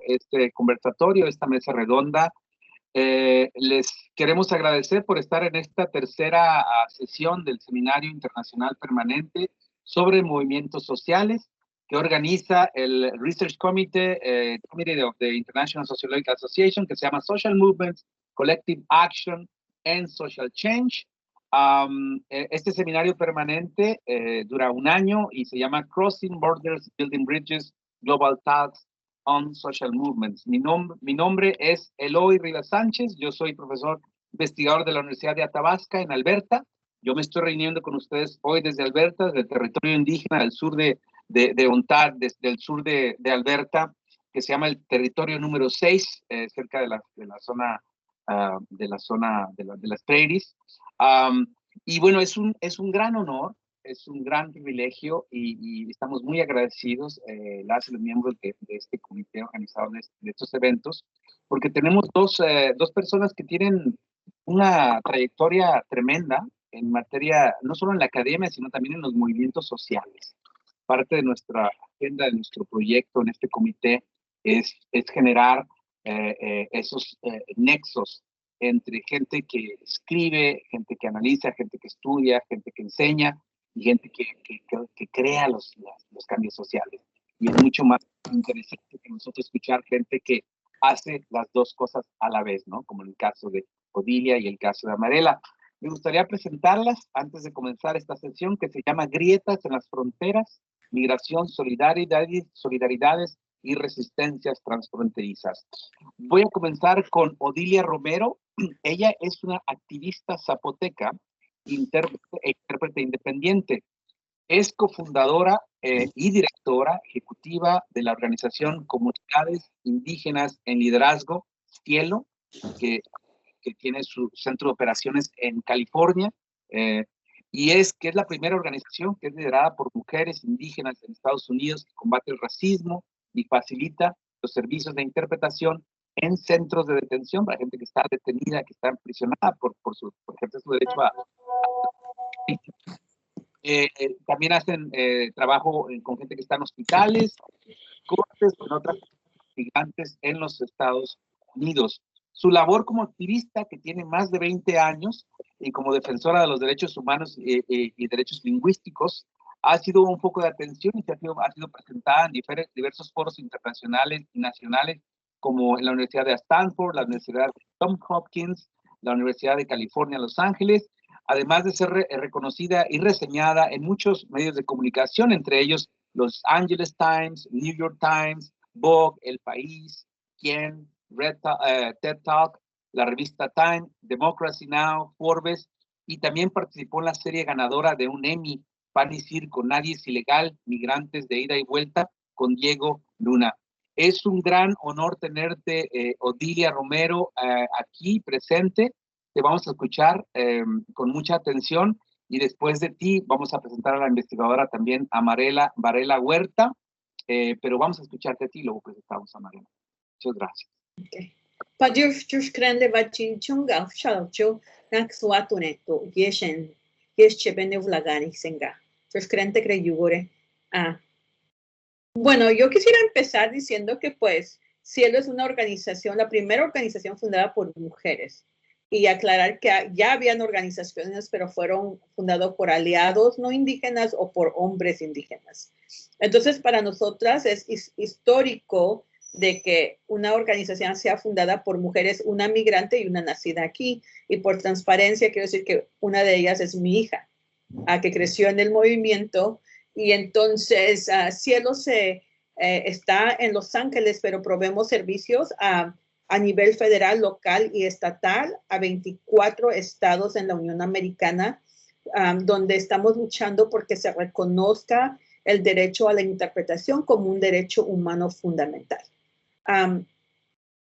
este conversatorio, esta mesa redonda. Les queremos agradecer por estar en esta tercera sesión del Seminario Internacional Permanente sobre Movimientos Sociales que organiza el Research Committee, Committee of the International Sociological Association, que se llama Social Movements, Collective Action and Social Change. Este seminario permanente dura un año y se llama Crossing Borders, Building Bridges, Global Talks on Social Movements. Mi nombre es Eloy Rivas Sánchez, yo soy profesor investigador de la Universidad de Athabasca en Alberta. Yo me estoy reuniendo con ustedes hoy desde Alberta, desde el territorio indígena del sur de Ontario, desde el sur de Alberta, que se llama el territorio número 6, cerca de la zona de las prairies. Y bueno, es un gran honor, es un gran privilegio y estamos muy agradecidos, los miembros de este comité organizador de estos eventos, porque tenemos dos personas que tienen una trayectoria tremenda en materia, no solo en la academia, sino también en los movimientos sociales. Parte de nuestra agenda, de nuestro proyecto en este comité es generar esos nexos entre gente que escribe, gente que analiza, gente que estudia, gente que enseña y gente que crea los cambios sociales. Y es mucho más interesante que nosotros escuchar gente que hace las dos cosas a la vez, ¿no? Como en el caso de Odilia y el caso de Amarela. Me gustaría presentarlas antes de comenzar esta sesión que se llama Grietas en las Fronteras, Migración, Solidaridades y Resistencias Transfronterizas. Voy a comenzar con Odilia Romero. Ella es una activista zapoteca, intérprete independiente. Es cofundadora y directora ejecutiva de la organización Comunidades Indígenas en Liderazgo, Cielo, que tiene su centro de operaciones en California, y que es la primera organización que es liderada por mujeres indígenas en Estados Unidos que combate el racismo y facilita los servicios de interpretación en centros de detención para gente que está detenida, que está aprisionada por ejercer su derecho a... también hacen trabajo con gente que está en hospitales, cortes, con otras gigantes en los Estados Unidos. Su labor como activista, que tiene más de 20 años, y como defensora de los derechos humanos y derechos lingüísticos, ha sido un foco de atención y ha sido presentada en diversos foros internacionales y nacionales, como en la Universidad de Stanford, la Universidad de Johns Hopkins, la Universidad de California, Los Ángeles, además de ser reconocida y reseñada en muchos medios de comunicación, entre ellos Los Angeles Times, New York Times, Vogue, El País, Quién, TED Talk, la revista Time, Democracy Now!, Forbes, y también participó en la serie ganadora de un Emmy, Pan y Circo, Nadie es Ilegal, Migrantes de Ida y Vuelta, con Diego Luna. Es un gran honor tenerte, Odilia Romero, aquí presente. Te vamos a escuchar con mucha atención y después de ti vamos a presentar a la investigadora también, Amarela Varela Huerta, pero vamos a escucharte a ti y luego presentamos a Amarela. Muchas gracias. Okay. Pajuf grande bachin chunga shalo nak suatuneto yeshen chepene vlagani senga. Grande creyugore. Bueno, yo quisiera empezar diciendo que pues Cielo es una organización, la primera organización fundada por mujeres, y aclarar que ya habían organizaciones, pero fueron fundadas por aliados no indígenas o por hombres indígenas. Entonces, para nosotras es histórico de que una organización sea fundada por mujeres, una migrante y una nacida aquí. Y por transparencia, quiero decir que una de ellas es mi hija, que creció en el movimiento. Y entonces, Cielo está en Los Ángeles, pero proveemos servicios a nivel federal, local y estatal a 24 estados en la Unión Americana, donde estamos luchando porque se reconozca el derecho a la interpretación como un derecho humano fundamental.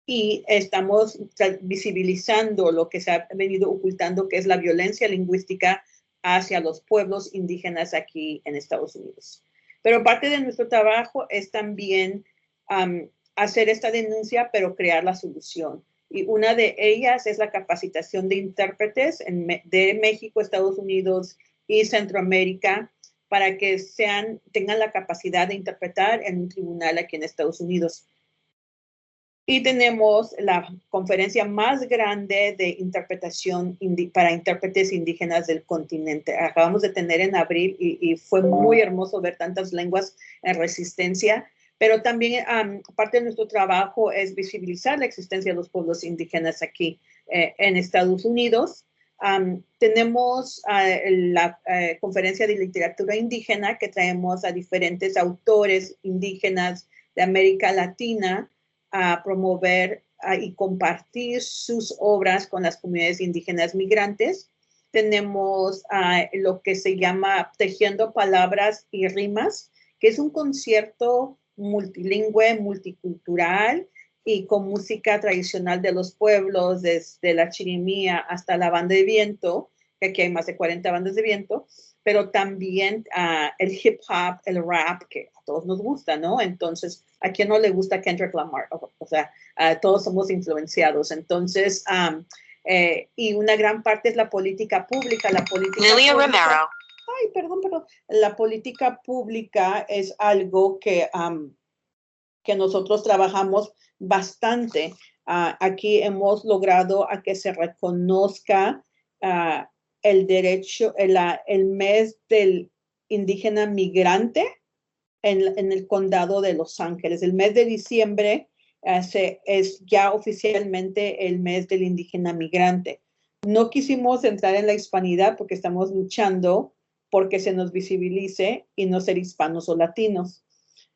Y estamos visibilizando lo que se ha venido ocultando, que es la violencia lingüística hacia los pueblos indígenas aquí en Estados Unidos. Pero parte de nuestro trabajo es también hacer esta denuncia, pero crear la solución. Y una de ellas es la capacitación de intérpretes de México, Estados Unidos y Centroamérica, para que tengan la capacidad de interpretar en un tribunal aquí en Estados Unidos. Y tenemos la conferencia más grande de interpretación para intérpretes indígenas del continente. Acabamos de tener en abril y fue muy hermoso ver tantas lenguas en resistencia, pero también parte de nuestro trabajo es visibilizar la existencia de los pueblos indígenas aquí en Estados Unidos. Tenemos la conferencia de literatura indígena que traemos a diferentes autores indígenas de América Latina a promover y compartir sus obras con las comunidades indígenas migrantes. Tenemos lo que se llama Tejiendo Palabras y Rimas, que es un concierto multilingüe, multicultural y con música tradicional de los pueblos, desde la chirimía hasta la banda de viento, que aquí hay más de 40 bandas de viento, pero también el hip hop, el rap, que a todos nos gusta, ¿no? Entonces, ¿a quién no le gusta Kendrick Lamar? O sea, todos somos influenciados. Entonces, y una gran parte es la política pública. Lilia Romero. Ay, perdón. La política pública es algo que nosotros trabajamos bastante. Aquí hemos logrado a que se reconozca el derecho, el mes del indígena migrante en el condado de Los Ángeles. El mes de diciembre es ya oficialmente el mes del indígena migrante. No quisimos entrar en la hispanidad porque estamos luchando porque se nos visibilice y no ser hispanos o latinos.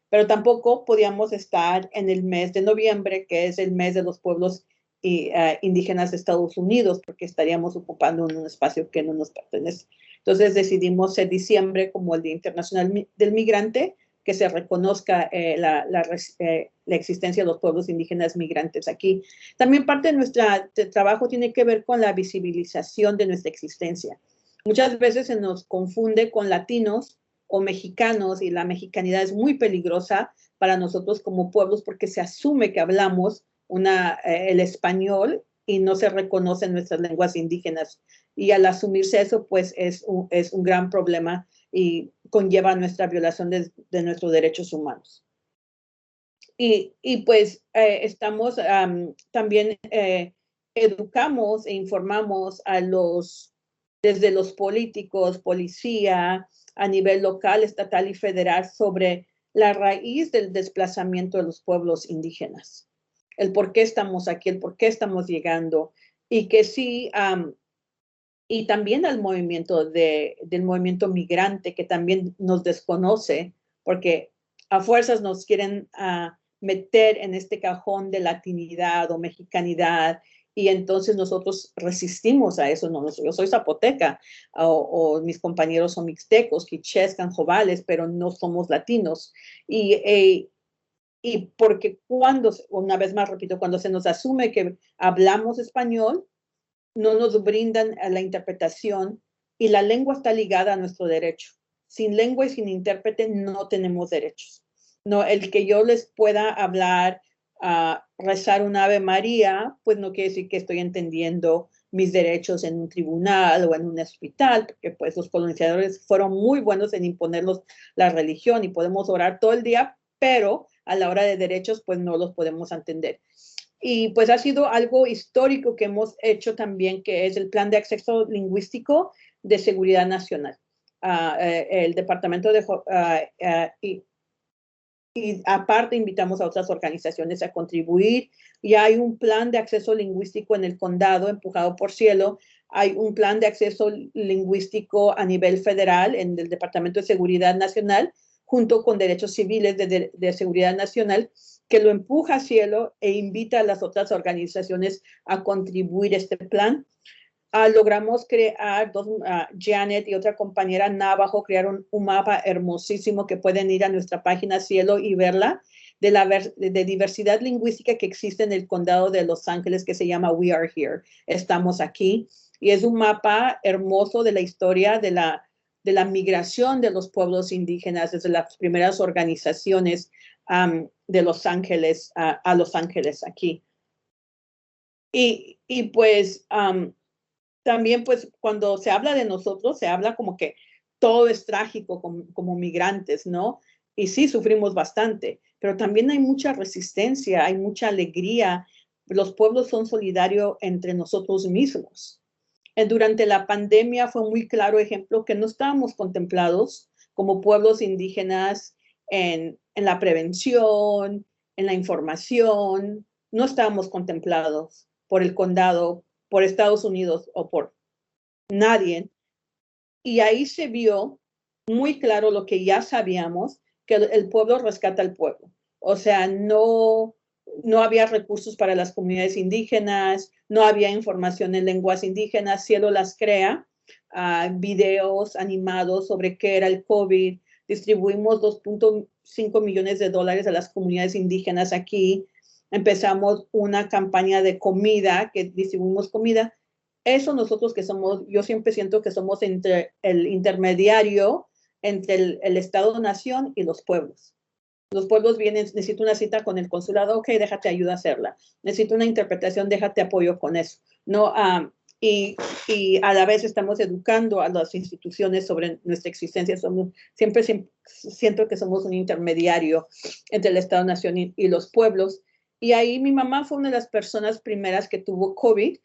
Pero tampoco podíamos estar en el mes de noviembre, que es el mes de los pueblos indígenas de Estados Unidos, porque estaríamos ocupando un espacio que no nos pertenece. Entonces decidimos ser diciembre como el Día Internacional del Migrante, que se reconozca la existencia de los pueblos indígenas migrantes aquí. También parte de nuestro trabajo tiene que ver con la visibilización de nuestra existencia. Muchas veces se nos confunde con latinos o mexicanos, y la mexicanidad es muy peligrosa para nosotros como pueblos porque se asume que hablamos el español y no se reconocen nuestras lenguas indígenas. Y al asumirse eso, pues es un gran problema y conlleva nuestra violación de nuestros derechos humanos. Y pues estamos también educamos e informamos desde los políticos, policía, a nivel local, estatal y federal sobre la raíz del desplazamiento de los pueblos indígenas, el por qué estamos aquí, el por qué estamos llegando, y que sí, y también al movimiento del movimiento migrante, que también nos desconoce, porque a fuerzas nos quieren meter en este cajón de latinidad o mexicanidad, y entonces nosotros resistimos a eso. No, yo soy zapoteca, o mis compañeros son mixtecos, quichés, canjobales, pero no somos latinos. Y porque una vez más repito, cuando se nos asume que hablamos español, no nos brindan la interpretación, y la lengua está ligada a nuestro derecho. Sin lengua y sin intérprete no tenemos derechos. No, el que yo les pueda hablar, rezar un Ave María, pues no quiere decir que estoy entendiendo mis derechos en un tribunal o en un hospital, porque pues los colonizadores fueron muy buenos en imponernos la religión y podemos orar todo el día, pero a la hora de derechos pues no los podemos entender. Y pues ha sido algo histórico que hemos hecho también, que es el Plan de Acceso Lingüístico de Seguridad Nacional. El Departamento de... y aparte invitamos a otras organizaciones a contribuir. Y hay un plan de acceso lingüístico en el condado empujado por Cielo. Hay un plan de acceso lingüístico a nivel federal en el Departamento de Seguridad Nacional, junto con Derechos Civiles de Seguridad Nacional, que lo empuja a Cielo e invita a las otras organizaciones a contribuir a este plan. Logramos crear, Janet y otra compañera Navajo, crearon un mapa hermosísimo que pueden ir a nuestra página Cielo y verla, de diversidad lingüística que existe en el condado de Los Ángeles, que se llama We Are Here, estamos aquí. Y es un mapa hermoso de la historia de la migración de los pueblos indígenas desde las primeras organizaciones de Los Ángeles a Los Ángeles aquí. Y pues también pues cuando se habla de nosotros, se habla como que todo es trágico como migrantes, ¿no? Y sí, sufrimos bastante, pero también hay mucha resistencia, hay mucha alegría. Los pueblos son solidarios entre nosotros mismos. Durante la pandemia fue muy claro ejemplo que no estábamos contemplados como pueblos indígenas en la prevención, en la información, no estábamos contemplados por el condado, por Estados Unidos o por nadie. Y ahí se vio muy claro lo que ya sabíamos, que el pueblo rescata al pueblo. O sea, no había recursos para las comunidades indígenas, no había información en lenguas indígenas, Cielo las crea, videos animados sobre qué era el COVID, distribuimos 2.5 millones de dólares a las comunidades indígenas aquí, empezamos una campaña de comida, que distribuimos comida. Eso nosotros que somos, yo siempre siento que somos entre el intermediario entre el Estado-Nación y los pueblos. Los pueblos vienen, necesito una cita con el consulado, ok, déjate ayuda a hacerla. Necesito una interpretación, déjate apoyo con eso. No, y a la vez estamos educando a las instituciones sobre nuestra existencia. Siempre siento que somos un intermediario entre el Estado-Nación y los pueblos. Y ahí mi mamá fue una de las personas primeras que tuvo COVID.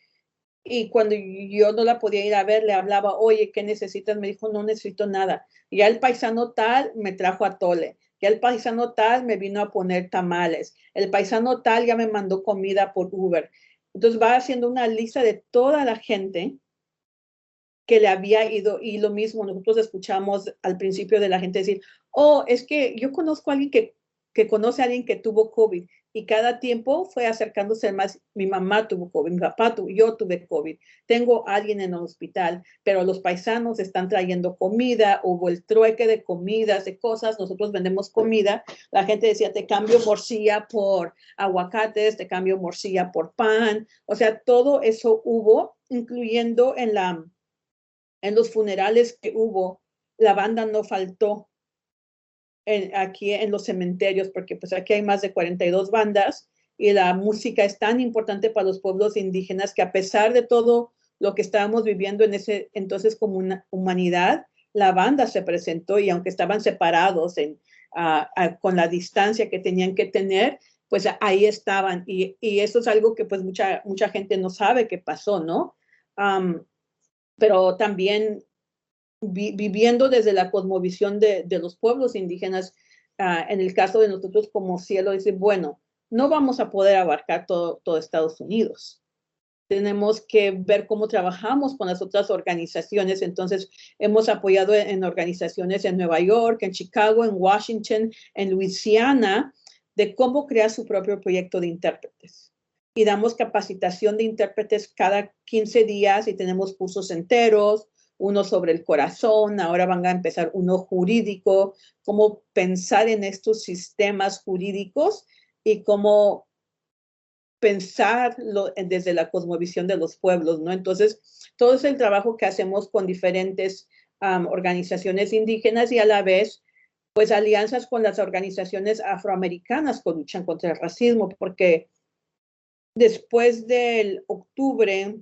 Y cuando yo no la podía ir a ver, le hablaba, oye, ¿qué necesitas? Me dijo, no necesito nada. Y ya el paisano tal me trajo atole. Ya el paisano tal me vino a poner tamales. El paisano tal ya me mandó comida por Uber. Entonces va haciendo una lista de toda la gente que le había ido. Y lo mismo, nosotros escuchamos al principio de la gente decir, oh, es que yo conozco a alguien que conoce a alguien que tuvo COVID. Y cada tiempo fue acercándose más. Mi mamá tuvo COVID, mi papá tuvo, yo tuve COVID. Tengo a alguien en el hospital, pero los paisanos están trayendo comida, hubo el trueque de comidas, de cosas, nosotros vendemos comida. La gente decía, te cambio morcilla por aguacates, te cambio morcilla por pan. O sea, todo eso hubo, incluyendo en los funerales que hubo, la banda no faltó aquí en los cementerios, porque pues aquí hay más de 42 bandas y la música es tan importante para los pueblos indígenas que a pesar de todo lo que estábamos viviendo en ese entonces como una humanidad, la banda se presentó y aunque estaban separados con la distancia que tenían que tener, pues ahí estaban y eso es algo que pues mucha gente no sabe qué pasó, ¿no? Pero también viviendo desde la cosmovisión de los pueblos indígenas, en el caso de nosotros como Cielo, dice, bueno, no vamos a poder abarcar todo Estados Unidos. Tenemos que ver cómo trabajamos con las otras organizaciones. Entonces, hemos apoyado en organizaciones en Nueva York, en Chicago, en Washington, en Luisiana, de cómo crear su propio proyecto de intérpretes. Y damos capacitación de intérpretes cada 15 días y tenemos cursos enteros, uno sobre el corazón, ahora van a empezar uno jurídico, cómo pensar en estos sistemas jurídicos y cómo pensarlo desde la cosmovisión de los pueblos, ¿no? Entonces, todo es el trabajo que hacemos con diferentes organizaciones indígenas y a la vez, pues, alianzas con las organizaciones afroamericanas que luchan contra el racismo, porque después del octubre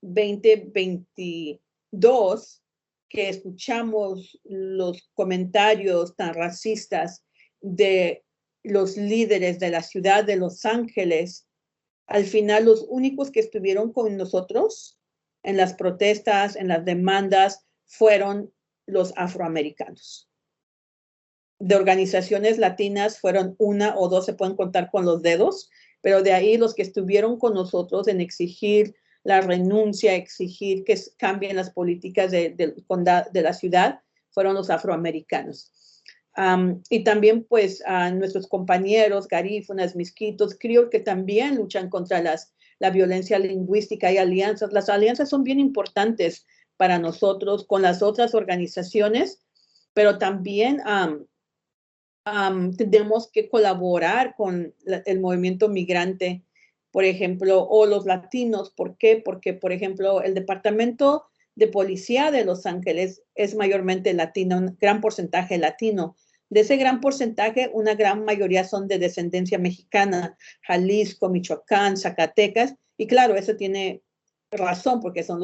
2022, que escuchamos los comentarios tan racistas de los líderes de la ciudad de Los Ángeles, al final los únicos que estuvieron con nosotros en las protestas, en las demandas, fueron los afroamericanos. De organizaciones latinas fueron una o dos, se pueden contar con los dedos, pero de ahí los que estuvieron con nosotros en exigir la renuncia, exigir que cambien las políticas de la ciudad, fueron los afroamericanos. Y también pues nuestros compañeros, garífunas, misquitos, creo que también luchan contra la violencia lingüística y alianzas. Las alianzas son bien importantes para nosotros con las otras organizaciones, pero también tenemos que colaborar con el movimiento migrante, por ejemplo, o los latinos. ¿Por qué? Porque, por ejemplo, el Departamento de Policía de Los Ángeles es mayormente latino, un gran porcentaje latino. De ese gran porcentaje, una gran mayoría son de descendencia mexicana, Jalisco, Michoacán, Zacatecas, y claro, eso tiene razón porque son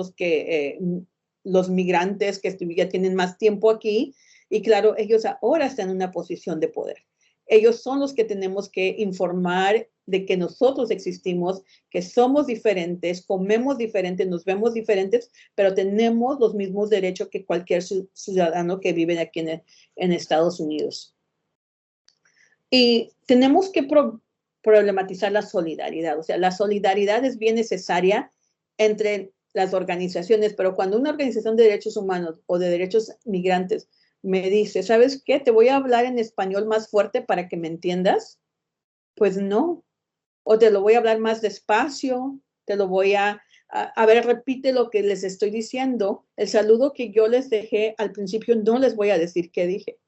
los migrantes que ya tienen más tiempo aquí, y claro, ellos ahora están en una posición de poder. ellos son los que tenemos que informar de que nosotros existimos, que somos diferentes, comemos diferentes, nos vemos diferentes, pero tenemos los mismos derechos que cualquier ciudadano que vive aquí en Estados Unidos. Y tenemos que problematizar la solidaridad. O sea, la solidaridad es bien necesaria entre las organizaciones, pero cuando una organización de derechos humanos o de derechos migrantes me dice, ¿sabes qué? Te voy a hablar en español más fuerte para que me entiendas. Pues no. O te lo voy a hablar más despacio, te lo voy a ver, repite lo que les estoy diciendo. El saludo que yo les dejé al principio no les voy a decir qué dije.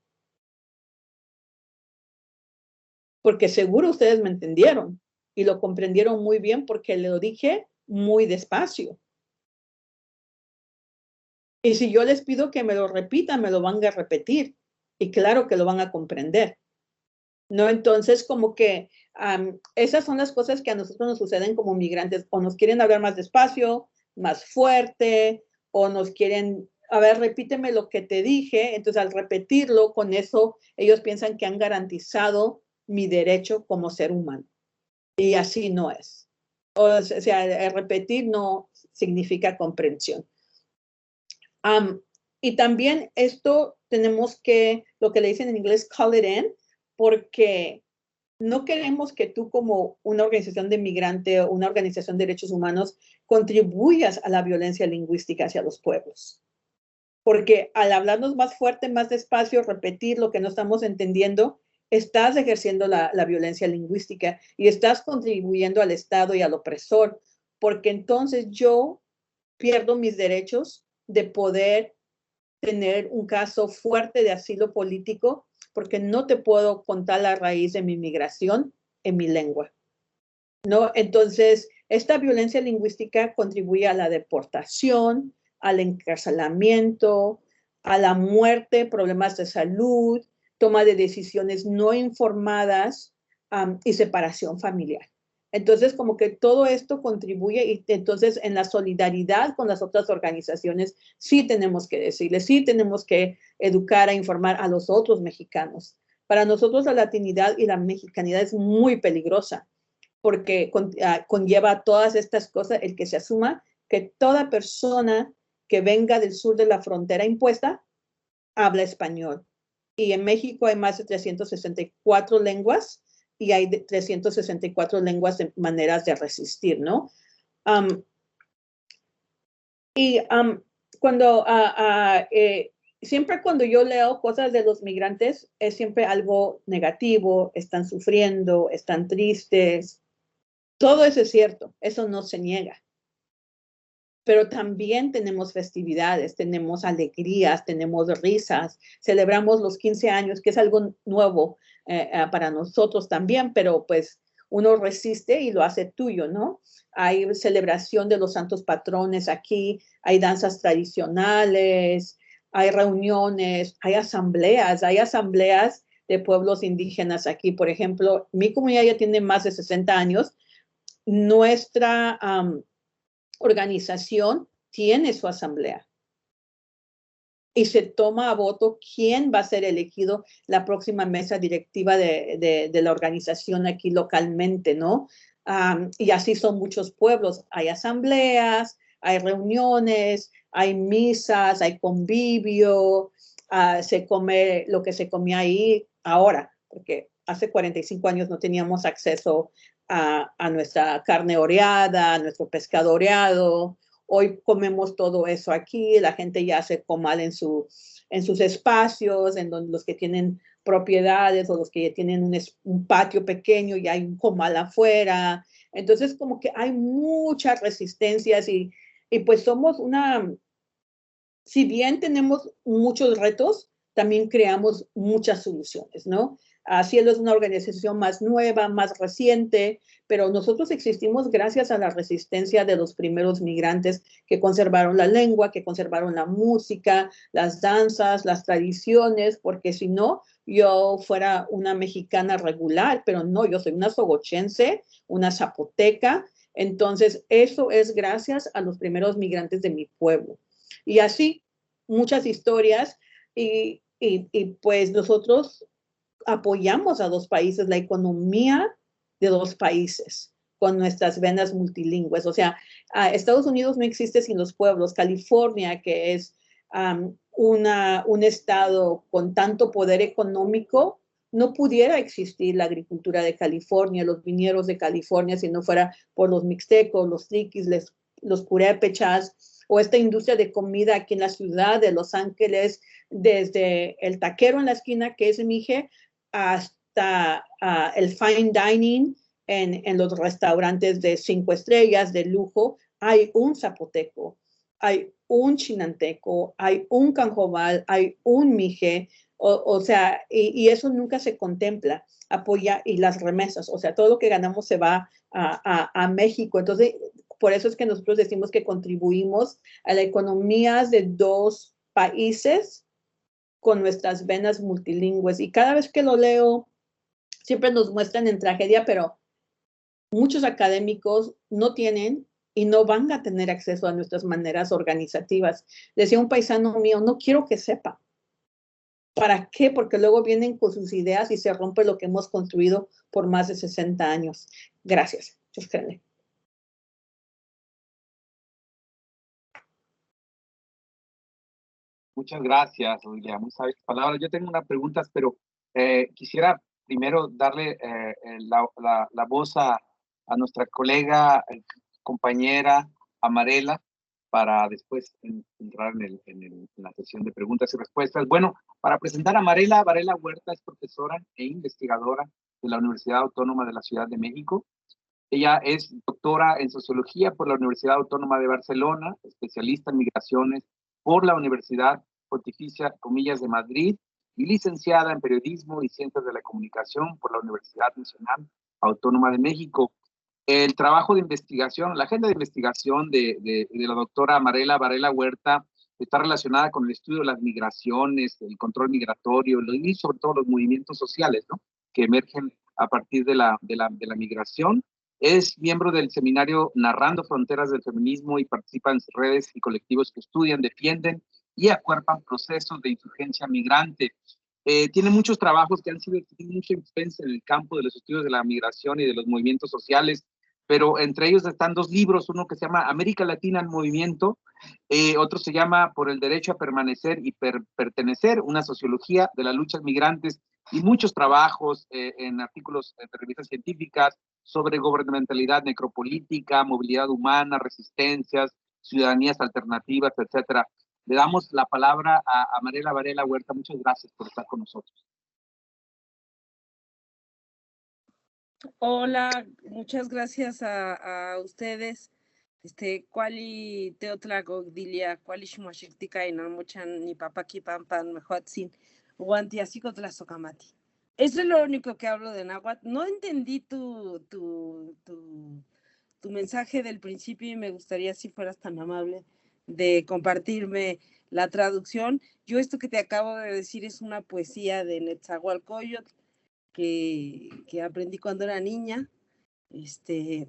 Porque seguro ustedes me entendieron y lo comprendieron muy bien porque lo dije muy despacio. Y si yo les pido que me lo repitan, me lo van a repetir. Y claro que lo van a comprender. ¿No? Entonces, como que esas son las cosas que a nosotros nos suceden como migrantes. O nos quieren hablar más despacio, más fuerte, o nos quieren, a ver, repíteme lo que te dije. Entonces, al repetirlo, con eso, ellos piensan que han garantizado mi derecho como ser humano. Y así no es. O sea, repetir no significa comprensión. Y también esto tenemos que, lo que le dicen en inglés, call it in, porque no queremos que tú como una organización de migrante o una organización de derechos humanos contribuyas a la violencia lingüística hacia los pueblos. Porque al hablarnos más fuerte, más despacio, repetir lo que no estamos entendiendo, estás ejerciendo la violencia lingüística y estás contribuyendo al Estado y al opresor, porque entonces yo pierdo mis derechos de poder tener un caso fuerte de asilo político porque no te puedo contar la raíz de mi migración en mi lengua, ¿no? Entonces, esta violencia lingüística contribuye a la deportación, al encarcelamiento, a la muerte, problemas de salud, toma de decisiones no informadas y separación familiar. Entonces, como que todo esto contribuye y entonces en la solidaridad con las otras organizaciones sí tenemos que decirles, sí tenemos que educar a informar a los otros mexicanos. Para nosotros la latinidad y la mexicanidad es muy peligrosa porque conlleva todas estas cosas, el que se asuma que toda persona que venga del sur de la frontera impuesta habla español. Y en México hay más de 364 lenguas y hay 364 lenguas de maneras de resistir, ¿no? Cuando siempre cuando yo leo cosas de los migrantes es siempre algo negativo, están sufriendo, están tristes. Todo eso es cierto, eso no se niega. Pero también tenemos festividades, tenemos alegrías, tenemos risas, celebramos los 15 años, que es algo nuevo para nosotros también, pero pues uno resiste y lo hace tuyo, ¿no? Hay celebración de los santos patrones aquí, hay danzas tradicionales, hay reuniones, hay asambleas de pueblos indígenas aquí. Por ejemplo, mi comunidad ya tiene más de 60 años. Nuestra organización tiene su asamblea y se toma a voto quién va a ser elegido la próxima mesa directiva de la organización aquí localmente, ¿no? Y así son muchos pueblos. Hay asambleas, hay reuniones, hay misas, hay convivio, se come lo que se comía ahí ahora, porque hace 45 años no teníamos acceso a nuestra carne oreada, a nuestro pescado oreado. Hoy comemos todo eso aquí, la gente ya hace comal en sus espacios, en donde los que tienen propiedades o los que tienen un patio pequeño y hay un comal afuera. Entonces, como que hay muchas resistencias y pues somos si bien tenemos muchos retos, también creamos muchas soluciones, ¿no? Cielo es una organización más nueva, más reciente, pero nosotros existimos gracias a la resistencia de los primeros migrantes que conservaron la lengua, que conservaron la música, las danzas, las tradiciones, porque si no, yo fuera una mexicana regular, pero no, yo soy una sogochense, una zapoteca. Entonces, eso es gracias a los primeros migrantes de mi pueblo. Y así, muchas historias y pues nosotros apoyamos a dos países, la economía de dos países con nuestras venas multilingües. O sea, Estados Unidos no existe sin los pueblos. California, que es un estado con tanto poder económico, no pudiera existir la agricultura de California, los viñedos de California, si no fuera por los mixtecos, los triquis, los purépechas, o esta industria de comida aquí en la ciudad de Los Ángeles, desde el taquero en la esquina, que es Mije, hasta el fine dining en los restaurantes de 5 estrellas, de lujo. Hay un zapoteco, hay un chinanteco, hay un canjobal, hay un Mije, o sea, y eso nunca se contempla, apoya, y las remesas, o sea, todo lo que ganamos se va a México. Entonces, por eso es que nosotros decimos que contribuimos a la economía de dos países con nuestras venas multilingües. Y cada vez que lo leo, siempre nos muestran en tragedia, pero muchos académicos no tienen y no van a tener acceso a nuestras maneras organizativas. Decía un paisano mío, no quiero que sepa. ¿Para qué? Porque luego vienen con sus ideas y se rompe lo que hemos construido por más de 60 años. Gracias. Muchas gracias, Olivia. Muy sabias palabras. Yo tengo unas preguntas, pero quisiera primero darle la voz a nuestra colega, compañera Amarela, para después entrar en la sesión de preguntas y respuestas. Bueno, para presentar a Amarela, Varela Huerta es profesora e investigadora de la Universidad Autónoma de la Ciudad de México. Ella es doctora en Sociología por la Universidad Autónoma de Barcelona, especialista en migraciones por la Universidad Pontificia Comillas de Madrid y licenciada en Periodismo y Ciencias de la Comunicación por la Universidad Nacional Autónoma de México. El trabajo de investigación, la agenda de investigación de la doctora Amarela Varela Huerta está relacionada con el estudio de las migraciones, el control migratorio y sobre todo los movimientos sociales, ¿no?, que emergen a partir de la migración. Es miembro del seminario Narrando Fronteras del Feminismo y participa en redes y colectivos que estudian, defienden y acuerpan procesos de insurgencia migrante. Tiene muchos trabajos que han sido de mucha influencia en el campo de los estudios de la migración y de los movimientos sociales, pero entre ellos están dos libros, uno que se llama América Latina en Movimiento, otro se llama Por el Derecho a Permanecer y Pertenecer, una sociología de las luchas migrantes, y muchos trabajos en artículos de revistas científicas sobre gubernamentalidad necropolítica, movilidad humana, resistencias, ciudadanías alternativas, etcétera. Le damos la palabra a Mariela Varela Huerta. Muchas gracias por estar con nosotros. Hola, muchas gracias a ustedes. Cuali teotlacogdilia, cuali xumashictica y no muchan ni papaki pampan mejoatzin, guanti así contra socamati. Eso es lo único que hablo de náhuatl. No entendí tu mensaje del principio y me gustaría, si fueras tan amable, de compartirme la traducción. Yo esto que te acabo de decir es una poesía de Netzahualcóyotl que aprendí cuando era niña,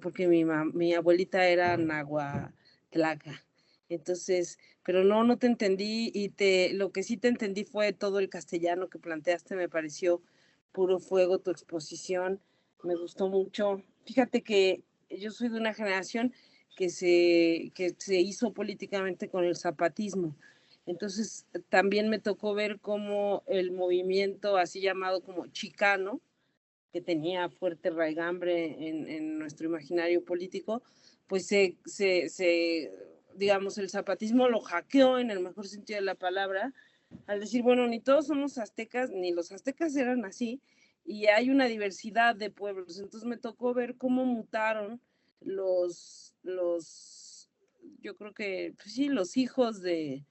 porque mi abuelita era nahuatlaca. Entonces, pero no te entendí, y lo que sí te entendí fue todo el castellano que planteaste. Me pareció puro fuego tu exposición, me gustó mucho. Fíjate que yo soy de una generación que se hizo políticamente con el zapatismo. Entonces también me tocó ver cómo el movimiento así llamado como chicano, que tenía fuerte raigambre en nuestro imaginario político, pues digamos, el zapatismo lo hackeó en el mejor sentido de la palabra, al decir, bueno, ni todos somos aztecas, ni los aztecas eran así, y hay una diversidad de pueblos. Entonces me tocó ver cómo mutaron yo creo que, pues sí, los hijos de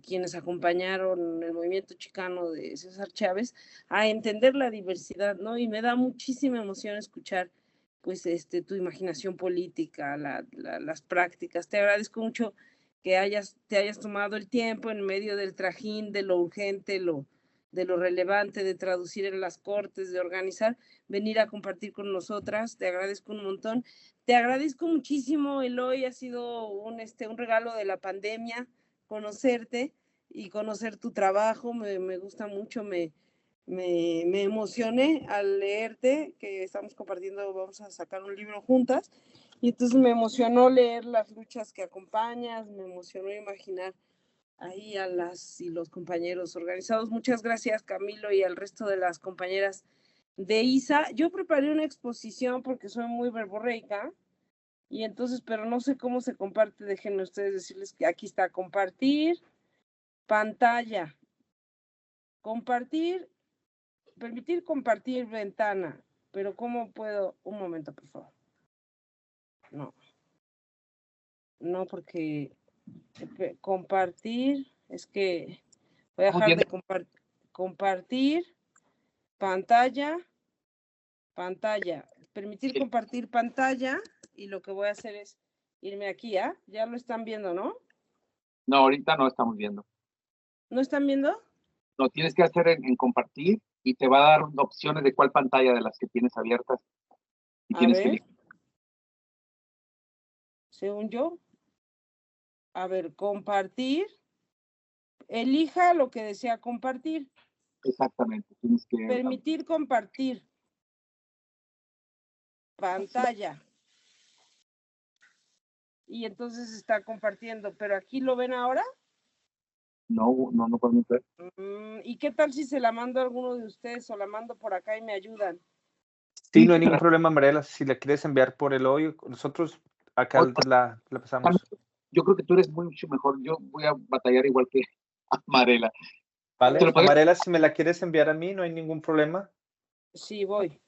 quienes acompañaron el movimiento chicano de César Chávez, a entender la diversidad, ¿no? Y me da muchísima emoción escuchar, pues, tu imaginación política, las prácticas. Te agradezco mucho que te hayas tomado el tiempo en medio del trajín, de lo urgente, de lo relevante, de traducir en las cortes, de organizar, venir a compartir con nosotras. Te agradezco un montón. Te agradezco muchísimo, Eloy. Ha sido un regalo de la pandemia conocerte y conocer tu trabajo. Me gusta mucho, me me emocioné al leerte, que estamos compartiendo, vamos a sacar un libro juntas, y entonces me emocionó leer las luchas que acompañas, me emocionó imaginar ahí a las y los compañeros organizados. Muchas gracias, Camilo, y al resto de las compañeras de ISA. Yo preparé una exposición porque soy muy verborreica, y entonces, pero no sé cómo se comparte. Déjenme ustedes decirles que aquí está: compartir pantalla, compartir, permitir compartir ventana. Pero ¿cómo puedo? Un momento, por favor. No, porque compartir, es que voy a dejar de compartir pantalla, permitir compartir pantalla, y lo que voy a hacer es irme aquí, ya lo están viendo, ¿no? No, ahorita no estamos viendo. ¿No están viendo? Lo tienes que hacer en compartir y te va a dar opciones de cuál pantalla de las que tienes abiertas. Y tienes que elegir. Según yo, a ver, compartir, elija lo que desea compartir. Exactamente, tienes que permitir compartir pantalla. Y entonces está compartiendo, pero aquí lo ven ahora. No podemos ver. ¿Y qué tal si se la mando a alguno de ustedes o la mando por acá y me ayudan? Sí, no hay ningún problema, Mariela. Si la quieres enviar por el hoyo, nosotros acá la pasamos. Yo creo que tú eres mucho mejor. Yo voy a batallar igual que Mariela. Vale, Mariela, si me la quieres enviar a mí, no hay ningún problema. Sí, voy.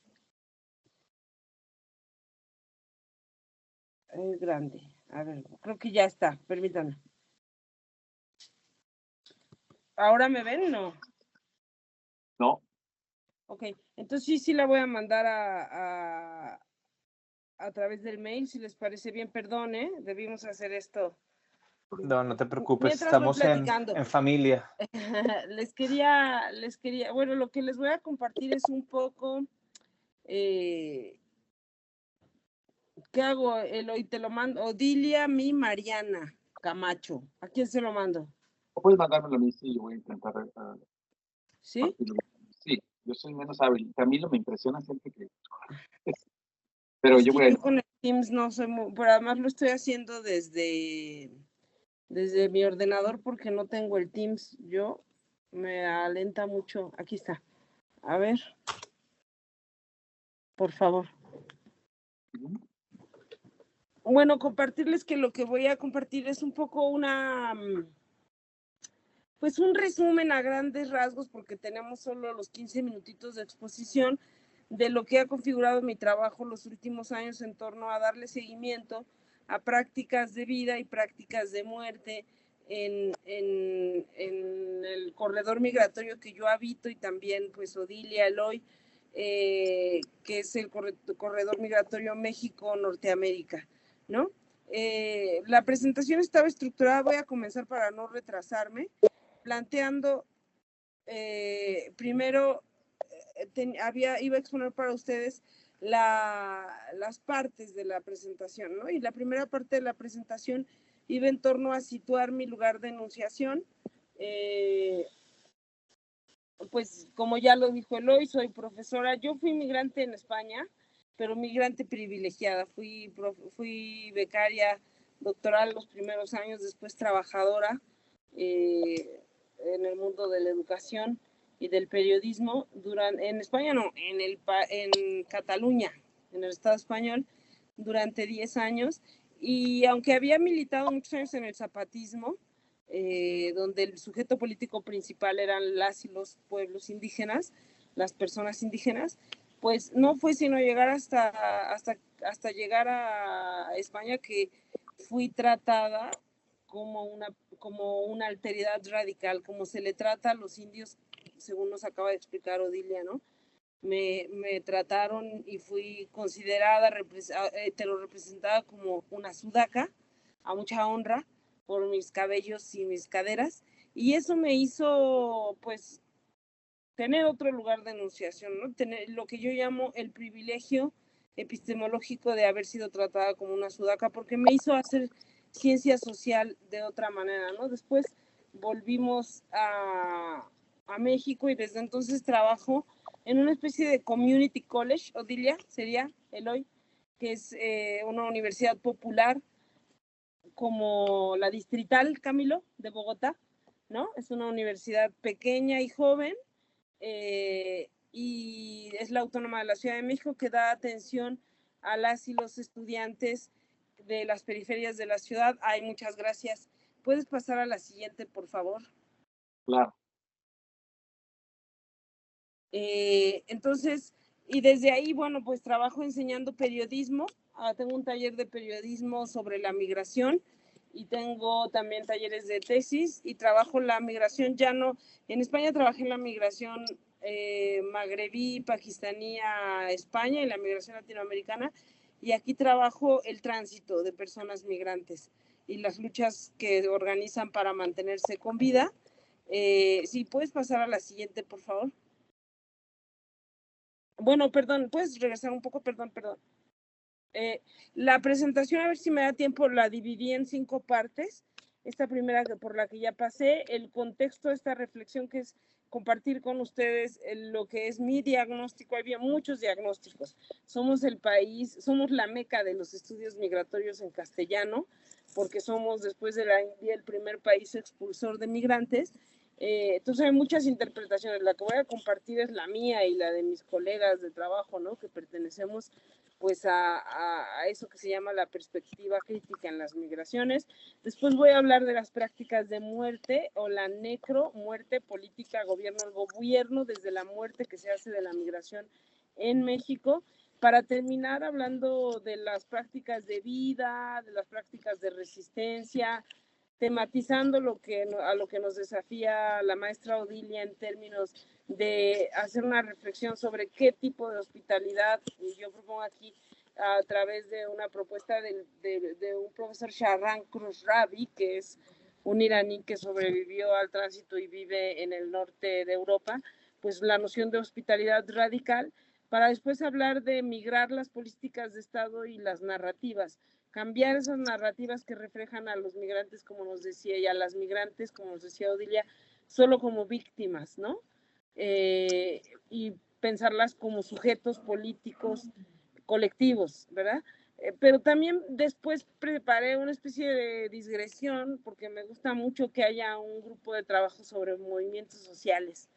Es grande. A ver, creo que ya está. Permítanme. ¿Ahora me ven? No. No. Ok, entonces sí la voy a mandar a través del mail, si les parece bien. Perdón, debimos hacer esto. No te preocupes, estamos en familia. Les quería, bueno, lo que les voy a compartir es un poco, ¿qué hago, Eloy? Te lo mando. Odilia mi Mariana Camacho. ¿A quién se lo mando? Puedes mandármelo a mí, sí, yo voy a intentar. ¿Sí? Sí, yo soy menos hábil. Camilo me impresiona siempre que... Pero es yo que voy a... yo con el Teams no soy muy... Pero además lo estoy haciendo desde mi ordenador porque no tengo el Teams. Yo me alenta mucho. Aquí está. A ver. Por favor. Bueno, compartirles que lo que voy a compartir es un poco pues un resumen a grandes rasgos, porque tenemos solo los 15 minutitos de exposición de lo que ha configurado mi trabajo los últimos años en torno a darle seguimiento a prácticas de vida y prácticas de muerte en el corredor migratorio que yo habito, y también pues Odilia, Eloy, que es el corredor migratorio México-Norteamérica, ¿no? La presentación estaba estructurada, voy a comenzar para no retrasarme, planteando primero, iba a exponer para ustedes las partes de la presentación, ¿no? Y la primera parte de la presentación iba en torno a situar mi lugar de enunciación. Pues como ya lo dijo Eloy, soy profesora. Yo fui migrante en España, pero migrante privilegiada. Fui becaria doctoral los primeros años, después trabajadora en el mundo de la educación y del periodismo. En España no, en Cataluña, en el Estado español, durante 10 años. Y aunque había militado muchos años en el zapatismo, donde el sujeto político principal eran las y los pueblos indígenas, las personas indígenas, pues no fue sino llegar hasta llegar a España que fui tratada como una alteridad radical, como se le trata a los indios, según nos acaba de explicar Odilia, ¿no? Me trataron y fui considerada, representada como una sudaca, a mucha honra, por mis cabellos y mis caderas, y eso me hizo, pues, tener otro lugar de enunciación, ¿no? Tener lo que yo llamo el privilegio epistemológico de haber sido tratada como una sudaca, porque me hizo hacer ciencia social de otra manera, ¿no? Después volvimos a a México y desde entonces trabajo en una especie de community college, Odilia, sería Eloy, que es una universidad popular como la Distrital, Camilo, de Bogotá, ¿no? Es una universidad pequeña y joven y es la Autónoma de la Ciudad de México que da atención a las y los estudiantes de las periferias de la ciudad. Ay, muchas gracias. ¿Puedes pasar a la siguiente, por favor? Claro. Entonces, y desde ahí, bueno, pues trabajo enseñando periodismo. Tengo un taller de periodismo sobre la migración y tengo también talleres de tesis y trabajo la migración, ya no, en España trabajé en la migración magrebí, pakistaní a España y la migración latinoamericana, y aquí trabajo el tránsito de personas migrantes y las luchas que organizan para mantenerse con vida. Sí, puedes pasar a la siguiente, por favor. Bueno, perdón, puedes regresar un poco, perdón. La presentación, a ver si me da tiempo, la dividí en 5 partes. Esta primera por la que ya pasé, el contexto de esta reflexión, que es compartir con ustedes lo que es mi diagnóstico. Había muchos diagnósticos. Somos el país, somos la meca de los estudios migratorios en castellano, porque somos, después de la India, el primer país expulsor de migrantes. Entonces hay muchas interpretaciones. La que voy a compartir es la mía y la de mis colegas de trabajo, ¿no? Que pertenecemos pues a eso que se llama la perspectiva crítica en las migraciones. Después voy a hablar de las prácticas de muerte o la muerte política, gobierno desde la muerte que se hace de la migración en México, para terminar hablando de las prácticas de vida, de las prácticas de resistencia, tematizando a lo que nos desafía la maestra Odilia en términos de hacer una reflexión sobre qué tipo de hospitalidad, y yo propongo aquí a través de una propuesta de un profesor Shahran Khosravi, que es un iraní que sobrevivió al tránsito y vive en el norte de Europa, pues la noción de hospitalidad radical, para después hablar de migrar las políticas de Estado y las narrativas, cambiar esas narrativas que reflejan a los migrantes, como nos decía, y a las migrantes, como nos decía Odilia, solo como víctimas, ¿no? Y pensarlas como sujetos políticos colectivos, ¿verdad? Pero también después preparé una especie de digresión, porque me gusta mucho que haya un grupo de trabajo sobre movimientos sociales.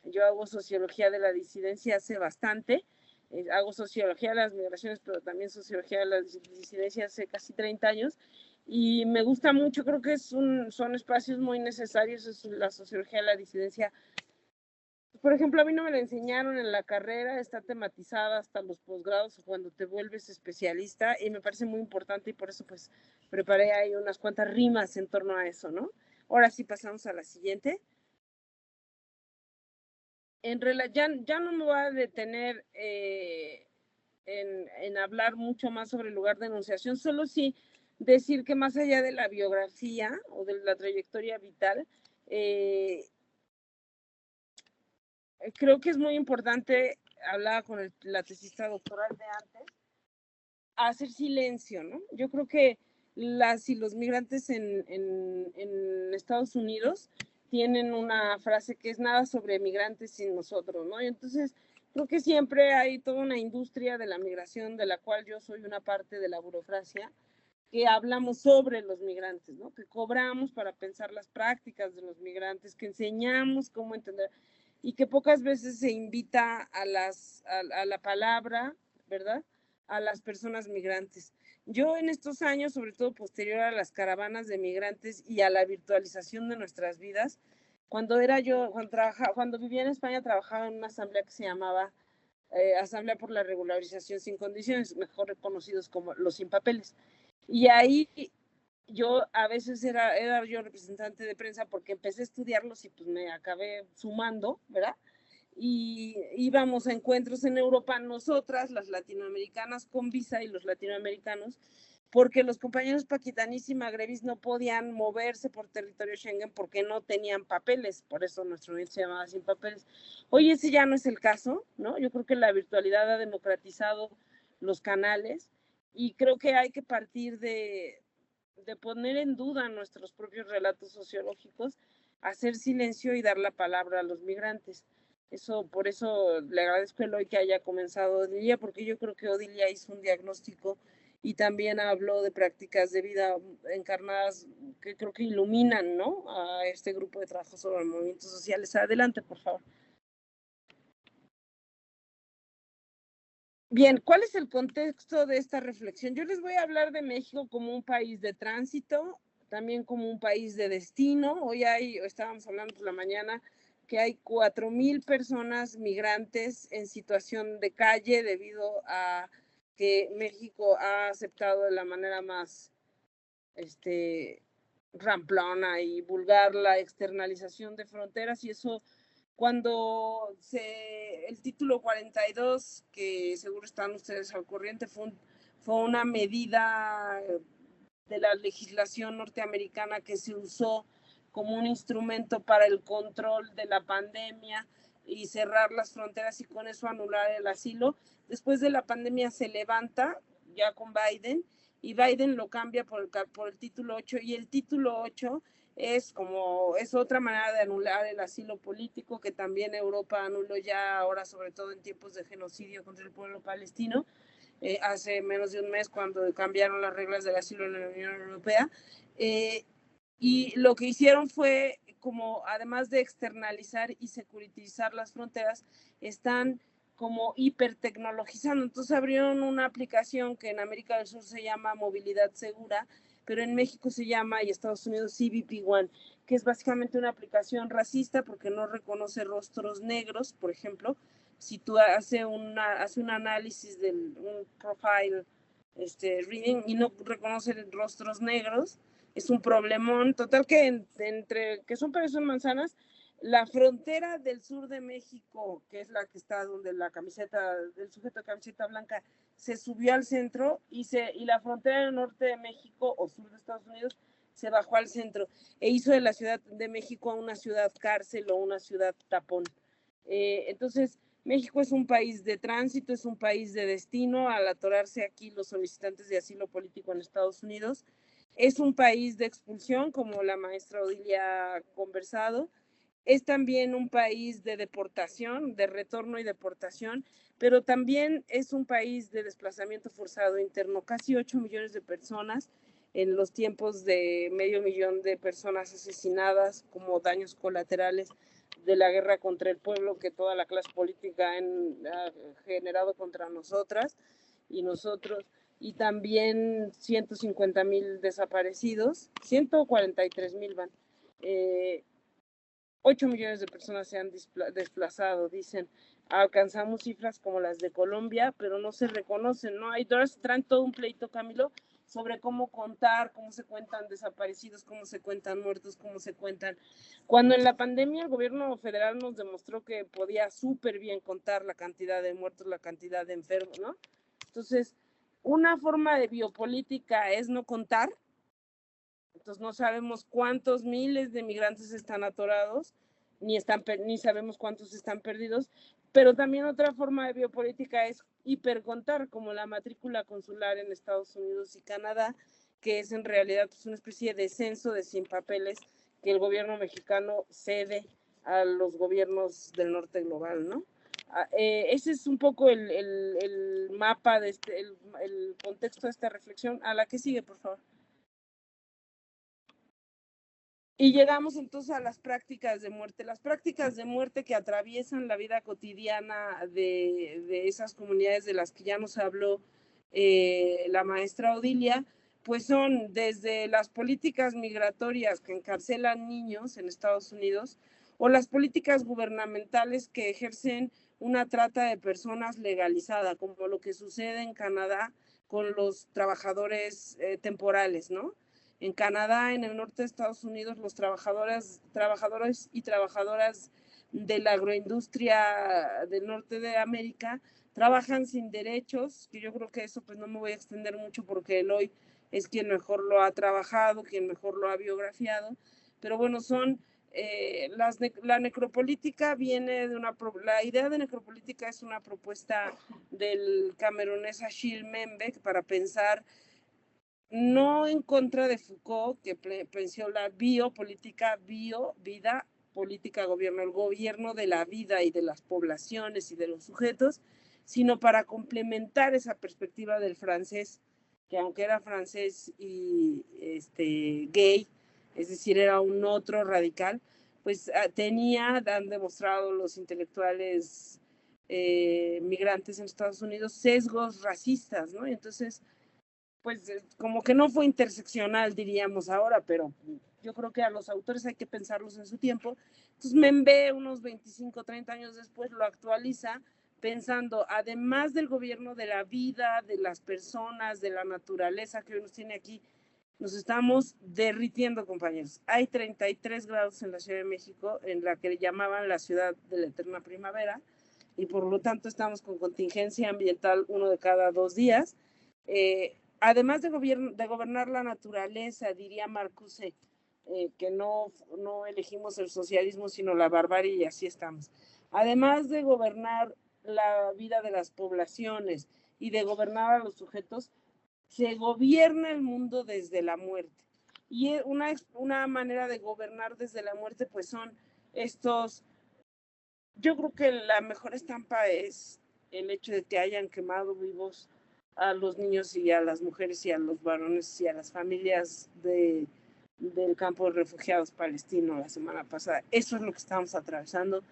Yo hago sociología de la disidencia hace bastante, hago sociología de las migraciones, pero también sociología de la disidencia hace casi 30 años, y me gusta mucho, creo que son espacios muy necesarios, es la sociología de la disidencia. Por ejemplo, a mí no me la enseñaron en la carrera, está tematizada hasta los posgrados o cuando te vuelves especialista, y me parece muy importante, y por eso pues preparé ahí unas cuantas rimas en torno a eso, ¿no? Ahora sí pasamos a la siguiente. Ya no me voy a detener en hablar mucho más sobre el lugar de enunciación, solo sí decir que más allá de la biografía o de la trayectoria vital, creo que es muy importante, hablaba con la tesista doctoral de antes, hacer silencio, ¿no? Yo creo que las y los migrantes en Estados Unidos tienen una frase que es nada sobre migrantes sin nosotros, ¿no? Y entonces creo que siempre hay toda una industria de la migración de la cual yo soy una parte de la burocracia, que hablamos sobre los migrantes, ¿no? Que cobramos para pensar las prácticas de los migrantes, que enseñamos cómo entender, y que pocas veces se invita a la palabra, ¿verdad? A las personas migrantes. Yo en estos años, sobre todo posterior a las caravanas de migrantes y a la virtualización de nuestras vidas, cuando vivía en España, trabajaba en una asamblea que se llamaba Asamblea por la Regularización Sin Condiciones, mejor reconocidos como los sin papeles. Y ahí yo a veces era yo representante de prensa porque empecé a estudiarlos y pues me acabé sumando, ¿verdad? Y íbamos a encuentros en Europa, nosotras, las latinoamericanas con visa y los latinoamericanos, porque los compañeros pakistaníes y magrebíes no podían moverse por territorio Schengen porque no tenían papeles, por eso nuestro movimiento se llamaba Sin Papeles. Hoy ese ya no es el caso, ¿no? Yo creo que la virtualidad ha democratizado los canales y creo que hay que partir de poner en duda nuestros propios relatos sociológicos hacer silencio y dar la palabra a los migrantes. Por eso le agradezco a Eloy que haya comenzado Odilia, porque yo creo que Odilia hizo un diagnóstico y también habló de prácticas de vida encarnadas que creo que iluminan, ¿no?, a este grupo de trabajo sobre movimientos sociales. Adelante, por favor. Bien, ¿cuál es el contexto de esta reflexión? Yo les voy a hablar de México como un país de tránsito, también como un país de destino. Hoy estábamos hablando por la mañana, que hay 4,000 personas migrantes en situación de calle debido a que México ha aceptado de la manera más ramplona y vulgar la externalización de fronteras, y eso cuando el título 42, que seguro están ustedes al corriente, fue una medida de la legislación norteamericana que se usó como un instrumento para el control de la pandemia y cerrar las fronteras y con eso anular el asilo. Después de la pandemia se levanta ya con Biden y Biden lo cambia por el título 8, y el título 8 es otra manera de anular el asilo político que también Europa anuló ya ahora, sobre todo en tiempos de genocidio contra el pueblo palestino, hace menos de un mes cuando cambiaron las reglas del asilo en la Unión Europea. Y lo que hicieron fue, como además de externalizar y securitizar las fronteras, están como hipertecnologizando. Entonces abrieron una aplicación que en América del Sur se llama Movilidad Segura, pero en México se llama, y Estados Unidos, CBP One, que es básicamente una aplicación racista porque no reconoce rostros negros. Por ejemplo, si tú haces un análisis de un profile reading y no reconoce rostros negros, es un problemón. Total que entre que son peras son manzanas. La frontera del sur de México, que es la que está donde la camiseta del sujeto de camiseta blanca se subió al centro, y la frontera del norte de México o sur de Estados Unidos se bajó al centro e hizo de la Ciudad de México una ciudad cárcel o una ciudad tapón. Entonces, México es un país de tránsito, es un país de destino. Al atorarse aquí los solicitantes de asilo político en Estados Unidos, es un país de expulsión, como la maestra Odilia ha conversado. Es también un país de deportación, de retorno y deportación, pero también es un país de desplazamiento forzado interno. Casi 8 millones de personas en los tiempos de 500,000 de personas asesinadas como daños colaterales de la guerra contra el pueblo que toda la clase política ha generado contra nosotras y nosotros, y también 150,000 desaparecidos, 143,000 van. 8 millones de personas se han desplazado, dicen. Alcanzamos cifras como las de Colombia, pero no se reconocen, ¿no? Traen todo un pleito, Camilo, sobre cómo contar, cómo se cuentan desaparecidos, cómo se cuentan muertos, cómo se cuentan. Cuando en la pandemia el gobierno federal nos demostró que podía súper bien contar la cantidad de muertos, la cantidad de enfermos, ¿no? Entonces, una forma de biopolítica es no contar. Entonces no sabemos cuántos miles de migrantes están atorados, ni sabemos cuántos están perdidos, pero también otra forma de biopolítica es hipercontar, como la matrícula consular en Estados Unidos y Canadá, que es en realidad una especie de censo de sin papeles que el gobierno mexicano cede a los gobiernos del norte global, ¿no? Ese es un poco el mapa de el contexto de esta reflexión. A la que sigue, por favor. Y llegamos entonces a las prácticas de muerte que atraviesan la vida cotidiana de esas comunidades de las que ya nos habló la maestra Odilia. Pues son desde las políticas migratorias que encarcelan niños en Estados Unidos, o las políticas gubernamentales que ejercen una trata de personas legalizada, como lo que sucede en Canadá con los trabajadores temporales, ¿no? En Canadá, en el norte de Estados Unidos, los trabajadores y trabajadoras de la agroindustria del norte de América trabajan sin derechos, que yo creo que eso pues no me voy a extender mucho porque Eloy es quien mejor lo ha trabajado, quien mejor lo ha biografiado, pero bueno, son la necropolítica viene de la idea de necropolítica es una propuesta del camerunés Achille Mbembe para pensar no en contra de Foucault, que pensó la biopolítica, vida, política, gobierno, el gobierno de la vida y de las poblaciones y de los sujetos, sino para complementar esa perspectiva del francés, que aunque era francés y gay, es decir, era un otro radical, pues han demostrado los intelectuales migrantes en Estados Unidos sesgos racistas, ¿no? Entonces, pues como que no fue interseccional, diríamos ahora, pero yo creo que a los autores hay que pensarlos en su tiempo. Entonces Membe, unos 25, 30 años después, lo actualiza pensando, además del gobierno de la vida, de las personas, de la naturaleza que hoy nos tiene aquí, nos estamos derritiendo, compañeros. Hay 33 grados en la Ciudad de México, en la que llamaban la ciudad de la eterna primavera, y por lo tanto estamos con contingencia ambiental 1 de cada 2 días. Además de gobernar la naturaleza, diría Marcuse, que no elegimos el socialismo, sino la barbarie, y así estamos. Además de gobernar la vida de las poblaciones y de gobernar a los sujetos, se gobierna el mundo desde la muerte. Y una manera de gobernar desde la muerte, pues son estos. Yo creo que la mejor estampa es el hecho de que hayan quemado vivos a los niños y a las mujeres y a los varones y a las familias del campo de refugiados palestino la semana pasada. Eso es lo que estamos atravesando.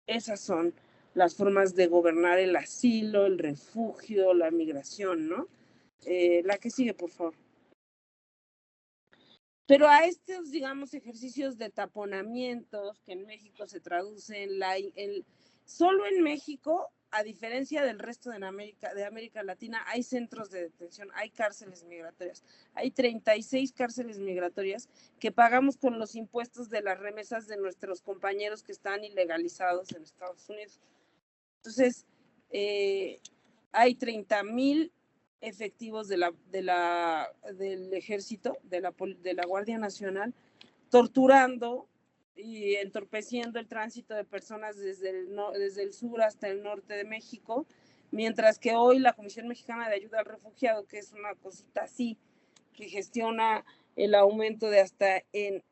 Esas son las formas de gobernar el asilo, el refugio, la migración, ¿no? La que sigue, por favor. Pero a estos, digamos, ejercicios de taponamientos que en México se traducen, solo en México, a diferencia del resto de América Latina, hay centros de detención, hay cárceles migratorias, hay 36 cárceles migratorias que pagamos con los impuestos de las remesas de nuestros compañeros que están ilegalizados en Estados Unidos. Entonces, hay 30,000 efectivos del ejército, de la Guardia Nacional, torturando y entorpeciendo el tránsito de personas desde el sur hasta el norte de México, mientras que hoy la Comisión Mexicana de Ayuda al Refugiado, que es una cosita así, que gestiona el aumento de hasta en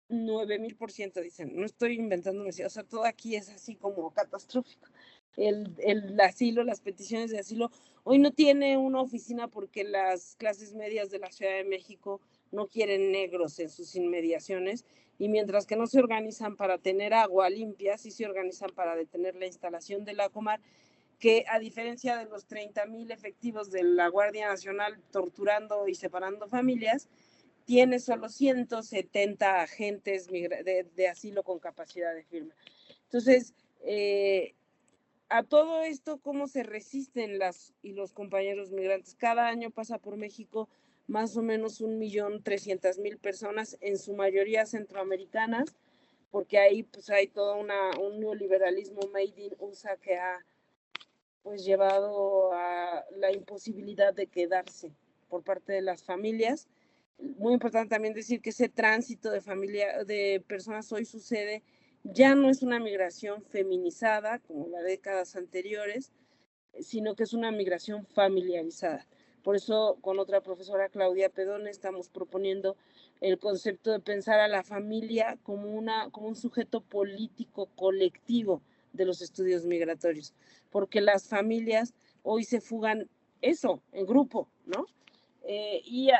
9,000%, dicen, no estoy inventándome, o sea, todo aquí es así como catastrófico. El asilo, las peticiones de asilo, hoy no tiene una oficina porque las clases medias de la Ciudad de México no quieren negros en sus inmediaciones, y mientras que no se organizan para tener agua limpia, sí se organizan para detener la instalación de la Comar, que a diferencia de los 30,000 efectivos de la Guardia Nacional torturando y separando familias, tiene solo 170 agentes de asilo con capacidad de firma. Entonces, a todo esto, ¿cómo se resisten los compañeros migrantes? Cada año pasa por México más o menos 1,300,000 personas, en su mayoría centroamericanas, porque ahí pues hay todo un neoliberalismo made in USA que ha pues llevado a la imposibilidad de quedarse por parte de las familias. Muy importante también decir que ese tránsito de personas hoy sucede, ya no es una migración feminizada como las décadas anteriores, sino que es una migración familiarizada. Por eso, con otra profesora, Claudia Pedone, estamos proponiendo el concepto de pensar a la familia como un sujeto político colectivo de los estudios migratorios, porque las familias hoy se fugan eso, en grupo, ¿no? Y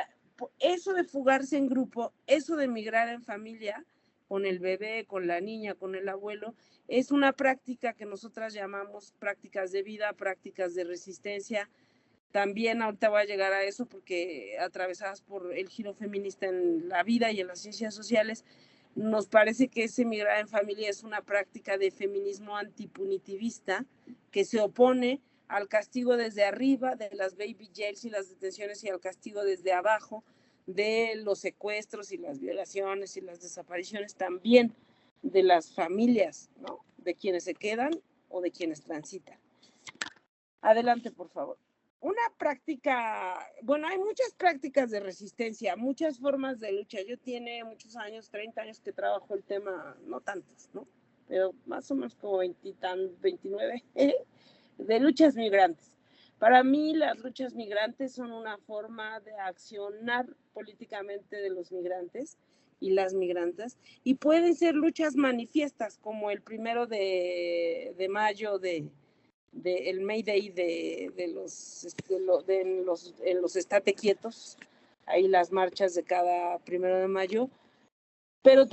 eso de fugarse en grupo, eso de migrar en familia, con el bebé, con la niña, con el abuelo, es una práctica que nosotras llamamos prácticas de vida, prácticas de resistencia. También ahorita voy a llegar a eso porque atravesadas por el giro feminista en la vida y en las ciencias sociales, nos parece que ese migrar en familia es una práctica de feminismo antipunitivista que se opone al castigo desde arriba de las baby jails y las detenciones, y al castigo desde abajo de los secuestros y las violaciones y las desapariciones, también de las familias, ¿no? De quienes se quedan o de quienes transitan. Adelante, por favor. Una práctica, bueno, hay muchas prácticas de resistencia, muchas formas de lucha. Yo tiene muchos años, 30 años que trabajo el tema, no tantos, ¿no? Pero más o menos como 29, de luchas migrantes. Para mí las luchas migrantes son una forma de accionar políticamente de los migrantes y las migrantes, y pueden ser luchas manifiestas, como el 1 de mayo el May Day en los estate quietos, ahí las marchas de cada 1 de mayo, pero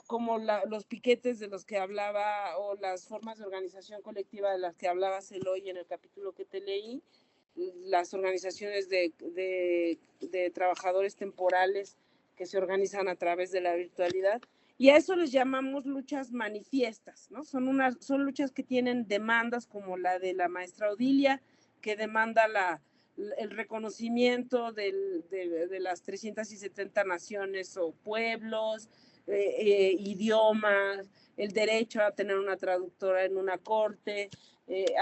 como los piquetes de los que hablaba, o las formas de organización colectiva de las que hablaba Eloy en el capítulo que te leí, las organizaciones de trabajadores temporales que se organizan a través de la virtualidad, y a eso les llamamos luchas manifiestas, ¿no? Son luchas que tienen demandas, como la de la maestra Odilia, que demanda el reconocimiento de las 370 naciones o pueblos, idiomas, el derecho a tener una traductora en una corte.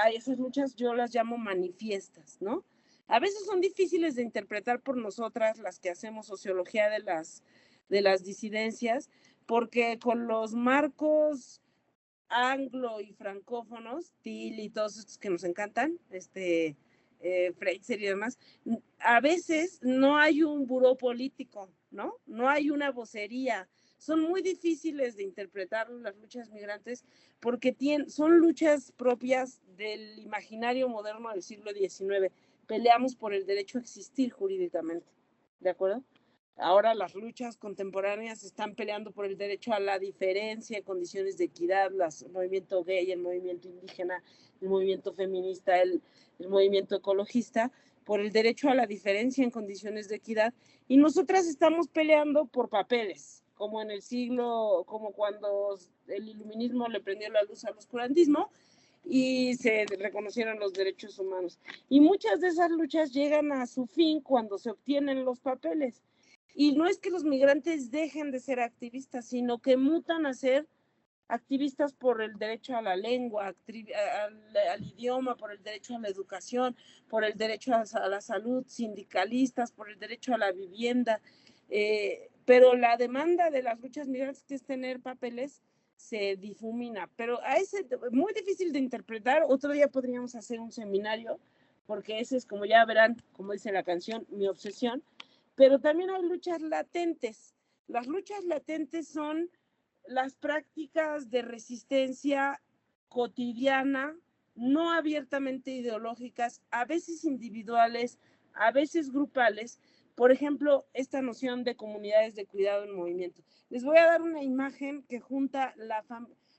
A esas luchas yo las llamo manifiestas, ¿no? A veces son difíciles de interpretar por nosotras, las que hacemos sociología de las disidencias, porque con los marcos anglo y francófonos, Till y todos estos que nos encantan, Freitzer y demás, a veces no hay un buró político, ¿no? No hay una vocería. Son muy difíciles de interpretar las luchas migrantes, porque son luchas propias del imaginario moderno del siglo XIX. Peleamos por el derecho a existir jurídicamente, ¿de acuerdo? Ahora las luchas contemporáneas están peleando por el derecho a la diferencia, condiciones de equidad, el movimiento gay, el movimiento indígena, el movimiento feminista, el movimiento ecologista, por el derecho a la diferencia en condiciones de equidad, y nosotras estamos peleando por papeles, como como cuando el iluminismo le prendió la luz al oscurantismo y se reconocieron los derechos humanos. Y muchas de esas luchas llegan a su fin cuando se obtienen los papeles. Y no es que los migrantes dejen de ser activistas, sino que mutan a ser activistas por el derecho a la lengua, al idioma, por el derecho a la educación, por el derecho a la salud, sindicalistas, por el derecho a la vivienda. Pero la demanda de las luchas migrantes, que es tener papeles, se difumina. Pero muy difícil de interpretar. Otro día podríamos hacer un seminario, porque ese es, como ya verán, como dice la canción, mi obsesión. Pero también hay luchas latentes. Las luchas latentes son las prácticas de resistencia cotidiana, no abiertamente ideológicas, a veces individuales, a veces grupales. Por ejemplo, esta noción de comunidades de cuidado en movimiento. Les voy a dar una imagen que junta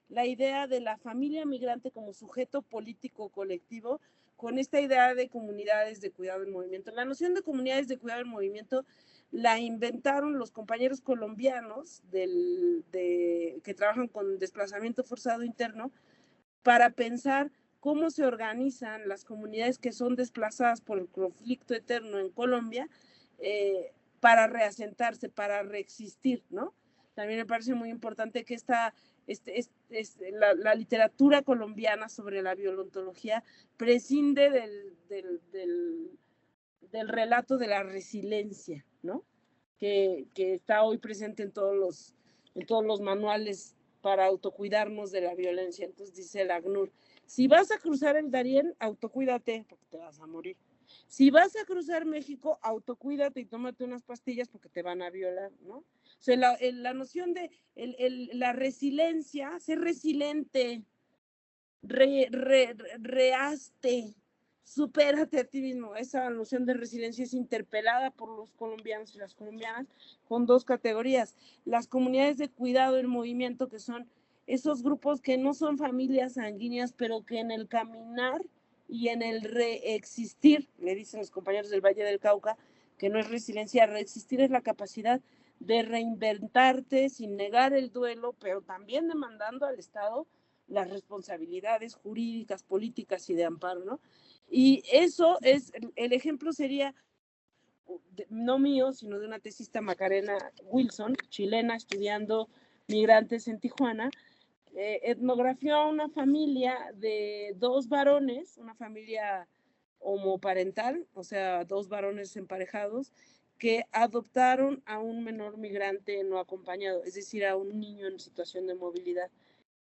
la idea de la familia migrante como sujeto político colectivo con esta idea de comunidades de cuidado en movimiento. La noción de comunidades de cuidado en movimiento la inventaron los compañeros colombianos que trabajan con desplazamiento forzado interno, para pensar cómo se organizan las comunidades que son desplazadas por el conflicto eterno en Colombia, para reasentarse, para reexistir, ¿no? También me parece muy importante que la literatura colombiana sobre la violentología prescinde del relato de la resiliencia, ¿no? Que está hoy presente en todos los manuales para autocuidarnos de la violencia. Entonces dice el ACNUR, si vas a cruzar el Darién, autocuídate porque te vas a morir. Si vas a cruzar México, autocuídate y tómate unas pastillas porque te van a violar, ¿no? O sea, la noción de la resiliencia, ser resiliente, reaste, supérate a ti mismo. Esa noción de resiliencia es interpelada por los colombianos y las colombianas con dos categorías: las comunidades de cuidado en movimiento, que son esos grupos que no son familias sanguíneas, pero que en el caminar y en el reexistir, le dicen los compañeros del Valle del Cauca, que no es resiliencia, reexistir es la capacidad de reinventarte sin negar el duelo, pero también demandando al Estado las responsabilidades jurídicas, políticas y de amparo, ¿no? Y eso es, el ejemplo sería, no mío, sino de una tesista, Macarena Wilson, chilena, estudiando migrantes en Tijuana, etnografió a una familia de 2 varones, una familia homoparental, o sea, 2 varones emparejados, que adoptaron a un menor migrante no acompañado, es decir, a un niño en situación de movilidad.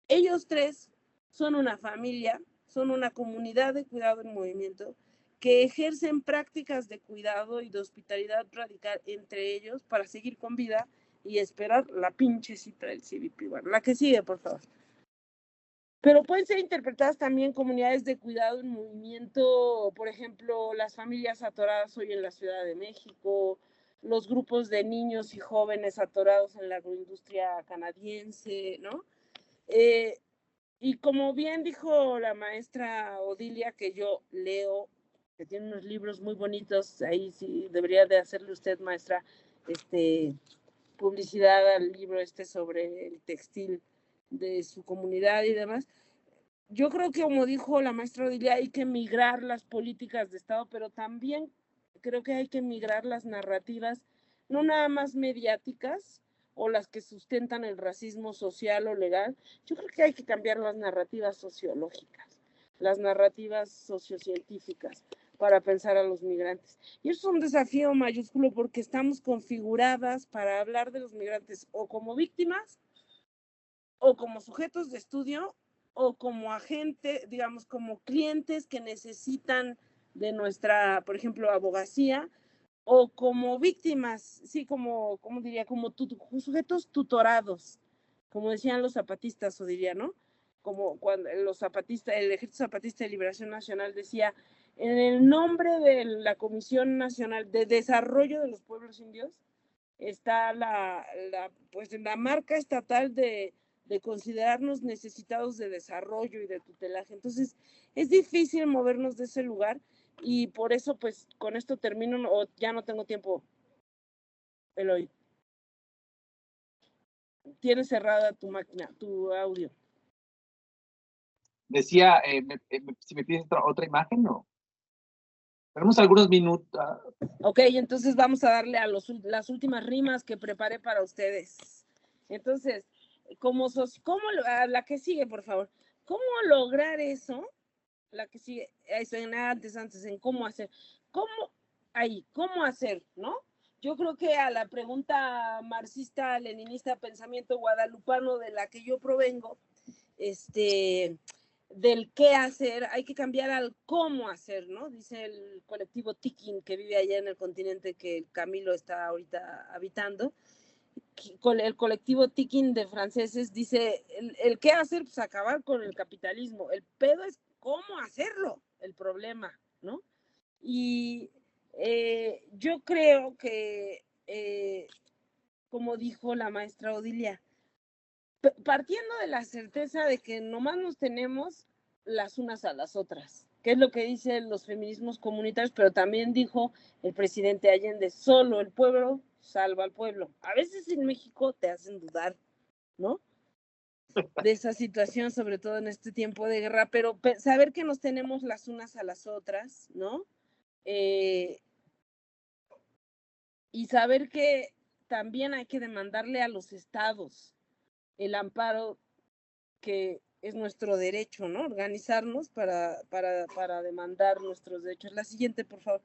Ellos 3 son una familia, son una comunidad de cuidado en movimiento, que ejercen prácticas de cuidado y de hospitalidad radical entre ellos para seguir con vida y esperar la pinche cita del CBP. Bueno, la que sigue, por favor. Pero pueden ser interpretadas también comunidades de cuidado en movimiento, por ejemplo, las familias atoradas hoy en la Ciudad de México, los grupos de niños y jóvenes atorados en la agroindustria canadiense, ¿no? Y como bien dijo la maestra Odilia, que yo leo, que tiene unos libros muy bonitos, ahí sí debería de hacerle usted, maestra, publicidad al libro sobre el textil de su comunidad y demás. Yo creo que, como dijo la maestra Odilia, hay que migrar las políticas de Estado, pero también creo que hay que migrar las narrativas, no nada más mediáticas o las que sustentan el racismo social o legal. Yo creo que hay que cambiar las narrativas sociológicas, las narrativas sociocientíficas para pensar a los migrantes. Y eso es un desafío mayúsculo porque estamos configuradas para hablar de los migrantes o como víctimas o como sujetos de estudio o como agente, digamos, como clientes que necesitan de nuestra, por ejemplo, abogacía, o como víctimas, sí, como diría, como sujetos tutorados, como decían los zapatistas, o diría, ¿no? Como cuando los zapatistas, el Ejército Zapatista de Liberación Nacional decía, en el nombre de la Comisión Nacional de Desarrollo de los Pueblos Indios, está pues la marca estatal de considerarnos necesitados de desarrollo y de tutelaje. Entonces, es difícil movernos de ese lugar y por eso, pues, con esto termino, o ya no tengo tiempo, Eloy. Tienes cerrada tu máquina, tu audio. Decía, si me pides otra imagen, ¿no? Tenemos algunos minutos. Ok, entonces vamos a darle a las últimas rimas que preparé para ustedes. Entonces, la que sigue, por favor. ¿Cómo lograr eso? La que sigue, eso antes, en cómo hacer. ¿Cómo hacer, no? Yo creo que a la pregunta marxista, leninista, pensamiento guadalupano de la que yo provengo, del qué hacer, hay que cambiar al cómo hacer, ¿no? Dice el colectivo Tikin, que vive allá en el continente que Camilo está ahorita habitando. El colectivo Tikin de franceses dice, el qué hacer, pues acabar con el capitalismo. El pedo es cómo hacerlo, el problema, ¿no? Y yo creo que, como dijo la maestra Odilia, partiendo de la certeza de que nomás nos tenemos las unas a las otras, que es lo que dicen los feminismos comunitarios, pero también dijo el presidente Allende, solo el pueblo salva al pueblo. A veces en México te hacen dudar, ¿no? De esa situación, sobre todo en este tiempo de guerra, pero saber que nos tenemos las unas a las otras, ¿no? Y saber que también hay que demandarle a los estados el amparo que es nuestro derecho, ¿no? Organizarnos para demandar nuestros derechos. La siguiente, por favor.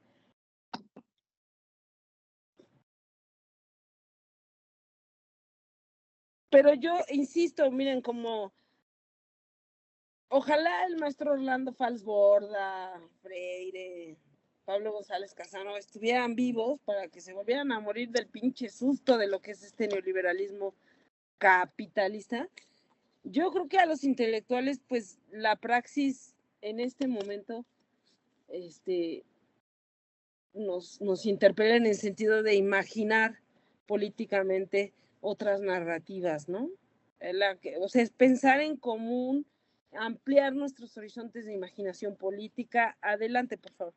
Pero yo insisto, miren, como ojalá el maestro Orlando Falsborda, Freire, Pablo González Casano estuvieran vivos para que se volvieran a morir del pinche susto de lo que es este neoliberalismo capitalista. Yo creo que a los intelectuales, pues, la praxis en este momento, nos interpela en el sentido de imaginar políticamente otras narrativas, ¿no? O sea, es pensar en común, ampliar nuestros horizontes de imaginación política. Adelante, por favor.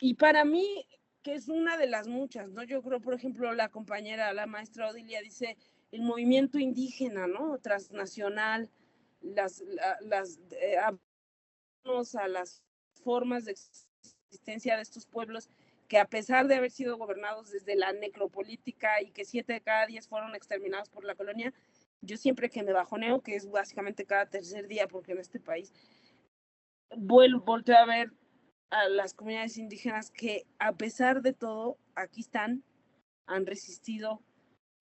Y para mí, que es una de las muchas, ¿no? Yo creo, por ejemplo, la compañera, la maestra Odilia dice el movimiento indígena, ¿no? Transnacional, a las formas de existencia de estos pueblos que a pesar de haber sido gobernados desde la necropolítica y que 7 de cada 10 fueron exterminados por la colonia, yo siempre que me bajoneo, que es básicamente cada tercer día, porque en este país volteo a ver a las comunidades indígenas que a pesar de todo aquí están, han resistido,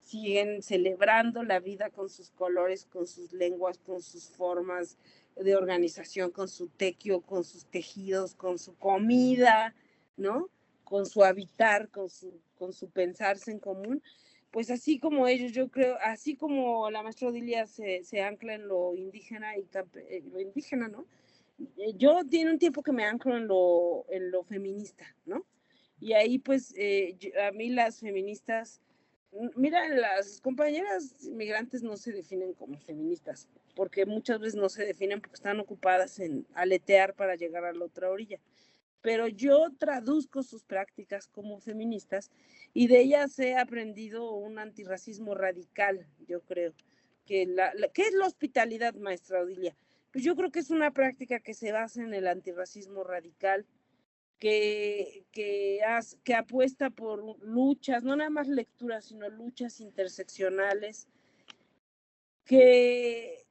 siguen celebrando la vida con sus colores, con sus lenguas, con sus formas de organización, con su tequio, con sus tejidos, con su comida, ¿no? Con su habitar, con su pensarse en común. Pues así como ellos, yo creo, así como la maestra Odilia se ancla en lo indígena lo indígena, ¿no? Yo tiene un tiempo que me anclo en lo feminista, ¿no? Y ahí pues a mí las feministas, mira, las compañeras migrantes no se definen como feministas, porque muchas veces no se definen porque están ocupadas en aletear para llegar a la otra orilla. Pero yo traduzco sus prácticas como feministas y de ellas he aprendido un antirracismo radical, yo creo. ¿Qué es la hospitalidad, maestra Odilia? Pues yo creo que es una práctica que se basa en el antirracismo radical, que apuesta por luchas, no nada más lecturas, sino luchas interseccionales, que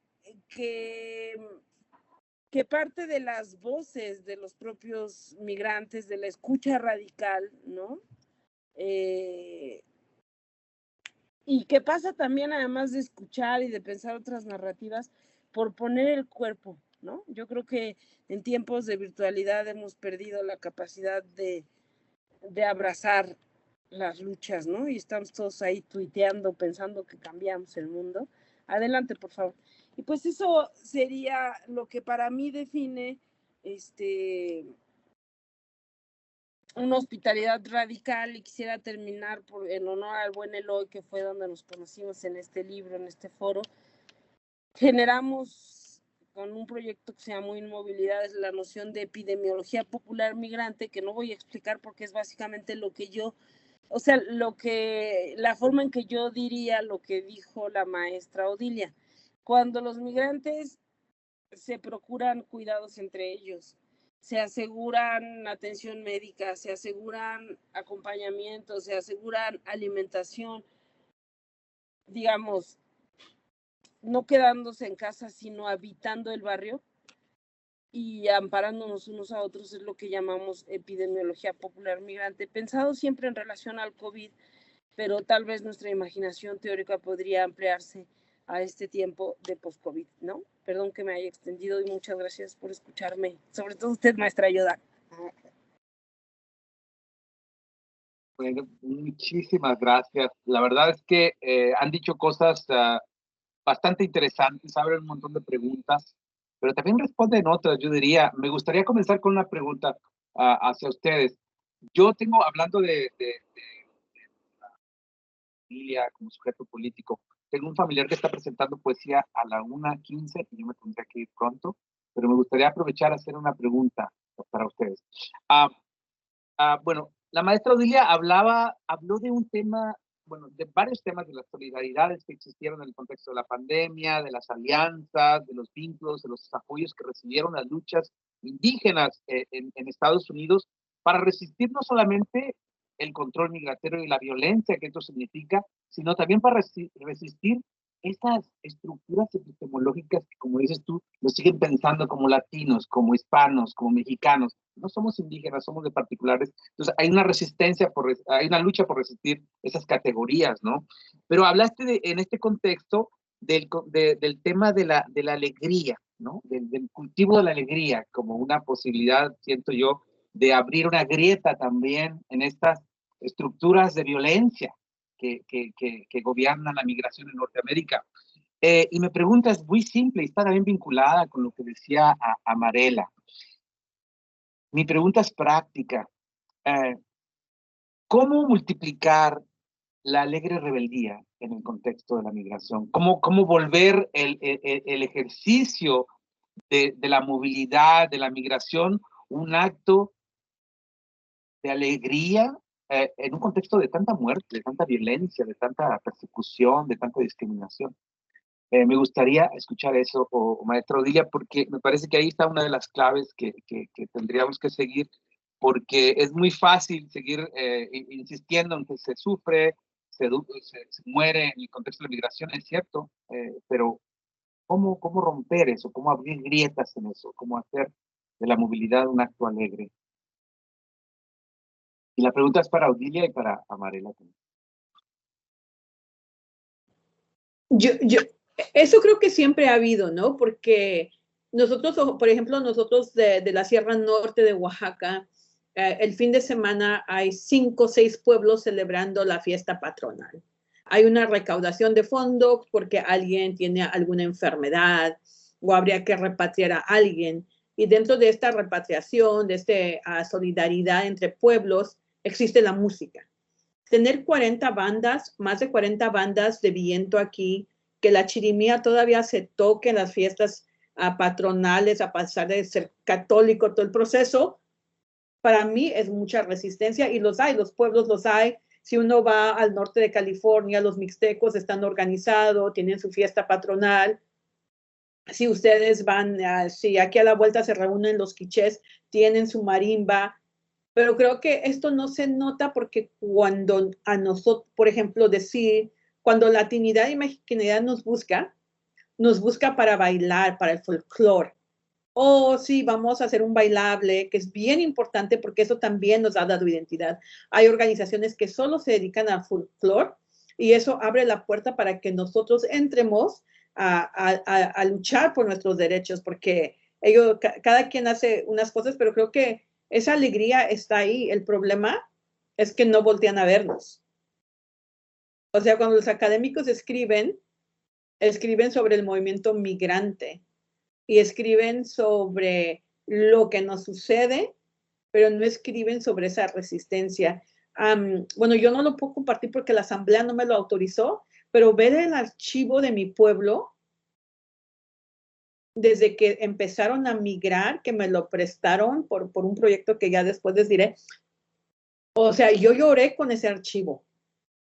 parte de las voces de los propios migrantes, de la escucha radical, ¿no? Y que pasa también, además de escuchar y de pensar otras narrativas, por poner el cuerpo, ¿no? Yo creo que en tiempos de virtualidad hemos perdido la capacidad de abrazar las luchas, ¿no? Y estamos todos ahí tuiteando, pensando que cambiamos el mundo. Adelante, por favor. Y pues eso sería lo que para mí define una hospitalidad radical, y quisiera terminar en honor al buen Eloy, que fue donde nos conocimos en este libro, en este foro. Generamos con un proyecto que se llamó Inmovilidad, es la noción de epidemiología popular migrante, que no voy a explicar porque es básicamente lo que yo, o sea, la forma en que yo diría lo que dijo la maestra Odilia. Cuando los migrantes se procuran cuidados entre ellos, se aseguran atención médica, se aseguran acompañamiento, se aseguran alimentación, digamos, no quedándose en casa, sino habitando el barrio y amparándonos unos a otros, es lo que llamamos epidemiología popular migrante, pensado siempre en relación al COVID, pero tal vez nuestra imaginación teórica podría ampliarse a este tiempo de post-COVID, ¿no? Perdón que me haya extendido y muchas gracias por escucharme, sobre todo usted, maestra Yoda. Bueno, muchísimas gracias. La verdad es que han dicho cosas bastante interesantes, abren un montón de preguntas, pero también responden otras, yo diría. Me gustaría comenzar con una pregunta hacia ustedes. Yo tengo, hablando de familia como sujeto político, tengo un familiar que está presentando poesía a la 1:15 y yo me tendría que ir pronto, pero me gustaría aprovechar a hacer una pregunta para ustedes. Bueno, la maestra Odilia habló de un tema, bueno, de varios temas de las solidaridades que existieron en el contexto de la pandemia, de las alianzas, de los vínculos, de los apoyos que recibieron las luchas indígenas en Estados Unidos para resistir no solamente el control migratorio y la violencia que esto significa, sino también para resistir esas estructuras epistemológicas que, como dices tú, nos siguen pensando como latinos, como hispanos, como mexicanos. No somos indígenas, somos de particulares. Entonces, hay una resistencia, hay una lucha por resistir esas categorías, ¿no? Pero hablaste en este contexto del tema de la alegría, ¿no? Del cultivo de la alegría como una posibilidad, siento yo, de abrir una grieta también en estas estructuras de violencia que gobiernan la migración en Norteamérica. Y mi pregunta es muy simple y está también vinculada con lo que decía Amarela. Mi pregunta es práctica. ¿Cómo multiplicar la alegre rebeldía en el contexto de la migración? ¿Cómo volver el ejercicio de la movilidad, de la migración, un acto de alegría en un contexto de tanta muerte, de tanta violencia, de tanta persecución, de tanta discriminación? Me gustaría escuchar eso, maestra Odilia, porque me parece que ahí está una de las claves que tendríamos que seguir, porque es muy fácil seguir insistiendo en que se sufre, se muere en el contexto de la migración, es cierto, pero ¿cómo romper eso? ¿Cómo abrir grietas en eso? ¿Cómo hacer de la movilidad un acto alegre? Y la pregunta es para Odilia y para Amarela también. Eso creo que siempre ha habido, ¿no? Porque nosotros, por ejemplo, nosotros de la Sierra Norte de Oaxaca, el fin de semana hay 5 o 6 pueblos celebrando la fiesta patronal. Hay una recaudación de fondos porque alguien tiene alguna enfermedad o habría que repatriar a alguien. Y dentro de esta repatriación, de esta solidaridad entre pueblos, existe la música. Tener 40 bandas, más de 40 bandas de viento aquí, que la chirimía todavía se toque en las fiestas patronales, a pesar de ser católico, todo el proceso, para mí es mucha resistencia y los hay, los pueblos los hay. Si uno va al norte de California, los mixtecos están organizados, tienen su fiesta patronal. Si ustedes van, si aquí a la vuelta se reúnen los quichés, tienen su marimba, pero creo que esto no se nota porque cuando a nosotros, por ejemplo, decir, cuando latinidad y mexicanidad nos busca para bailar, para el folclore. O sí, vamos a hacer un bailable, que es bien importante porque eso también nos ha dado identidad. Hay organizaciones que solo se dedican al folclore y eso abre la puerta para que nosotros entremos a luchar por nuestros derechos, porque ellos, cada quien hace unas cosas, pero creo que esa alegría está ahí. El problema es que no voltean a vernos. O sea, cuando los académicos escriben sobre el movimiento migrante y escriben sobre lo que nos sucede, pero no escriben sobre esa resistencia. Bueno, yo no lo puedo compartir porque la asamblea no me lo autorizó, pero ver el archivo de mi pueblo, desde que empezaron a migrar, que me lo prestaron por un proyecto que ya después les diré. O sea, yo lloré con ese archivo.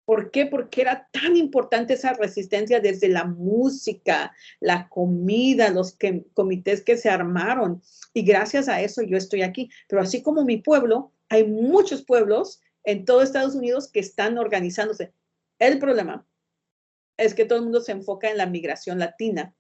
¿Por qué? Porque era tan importante esa resistencia desde la música, la comida, los comités que se armaron. Y gracias a eso yo estoy aquí. Pero así como mi pueblo, hay muchos pueblos en todo Estados Unidos que están organizándose. El problema es que todo el mundo se enfoca en la migración latina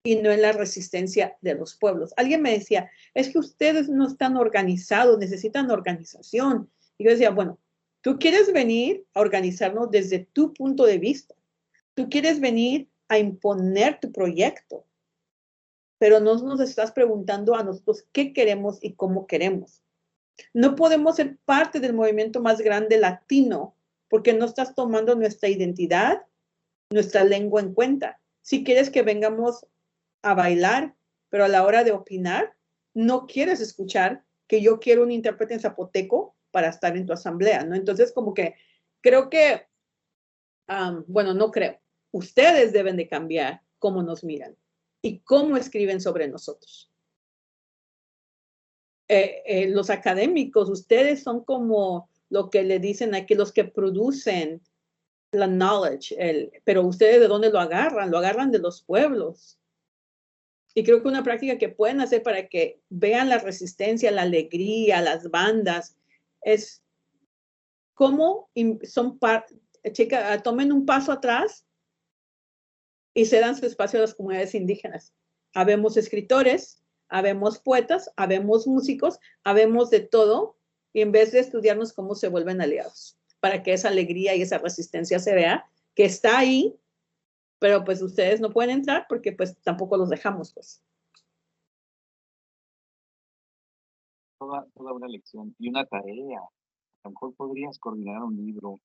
y no en la resistencia de los pueblos. Alguien me decía, es que ustedes no están organizados, necesitan organización. Y yo decía, bueno, tú quieres venir a organizarnos desde tu punto de vista. Tú quieres venir a imponer tu proyecto, pero no nos estás preguntando a nosotros qué queremos y cómo queremos. No podemos ser parte del movimiento más grande latino porque no estás tomando nuestra identidad, nuestra lengua en cuenta. Si quieres que vengamos a bailar, pero a la hora de opinar, no quieres escuchar que yo quiero un intérprete en zapoteco para estar en tu asamblea, ¿no? Entonces, como que creo que, bueno, no creo. Ustedes deben de cambiar cómo nos miran y cómo escriben sobre nosotros. Los académicos, ustedes son como lo que le dicen aquí, los que producen la knowledge, pero ustedes de dónde lo agarran de los pueblos. Y creo que una práctica que pueden hacer para que vean la resistencia, la alegría, las bandas, es cómo tomen un paso atrás y se dan su espacio a las comunidades indígenas. Habemos escritores, habemos poetas, habemos músicos, habemos de todo, y en vez de estudiarnos cómo se vuelven aliados, para que esa alegría y esa resistencia se vea, que está ahí, pero pues ustedes no pueden entrar porque pues tampoco los dejamos, pues. Toda una lección y una tarea. A lo mejor podrías coordinar un libro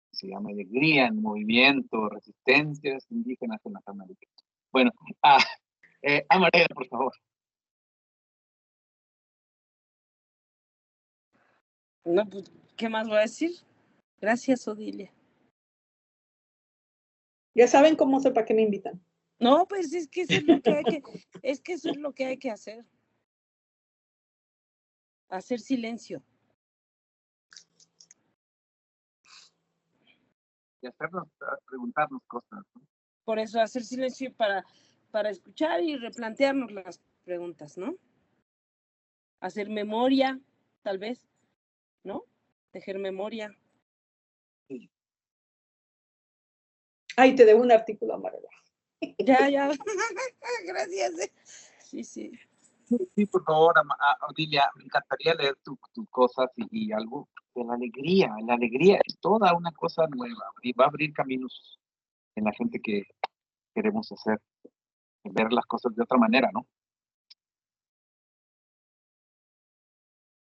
que se llama Alegría en Movimiento, Resistencias Indígenas en las Américas. Bueno, Amarela, por favor. No, pues, ¿qué más voy a decir? Gracias, Odilia. Ya saben cómo sé para qué me invitan. No, pues es que eso es lo que hay que, eso es lo que hay que hacer. Hacer silencio. Y hacernos, preguntarnos cosas, ¿no? Por eso hacer silencio para escuchar y replantearnos las preguntas, ¿no? Hacer memoria, tal vez, ¿no? Tejer memoria. Sí. Ay, te debo un artículo, Amarela. Ya. Gracias. Sí. Sí, por favor, Odilia, me encantaría leer tus cosas y algo de la alegría. La alegría es toda una cosa nueva y va a abrir caminos en la gente que queremos hacer, ver las cosas de otra manera, ¿no?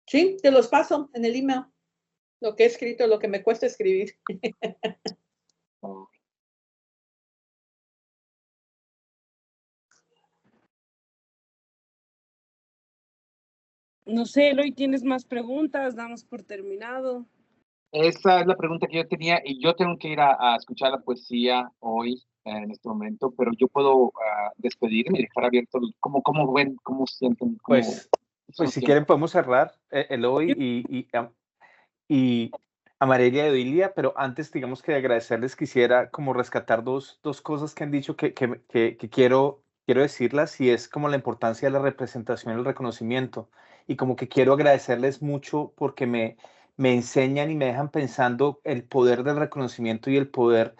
Sí, te los paso en el email. Lo que he escrito, lo que me cuesta escribir. No sé, Eloy, ¿tienes más preguntas? Damos por terminado. Esa es la pregunta que yo tenía y yo tengo que ir a escuchar la poesía hoy, en este momento, pero yo puedo despedirme y dejar abierto, ¿cómo ven, cómo sienten? Pues si quieren podemos cerrar, Eloy y Amarelia y Odilia, pero antes, digamos que agradecerles, quisiera como rescatar dos cosas que han dicho que quiero decirlas, y es como la importancia de la representación y el reconocimiento. Y como que quiero agradecerles mucho porque me enseñan y me dejan pensando el poder del reconocimiento y el poder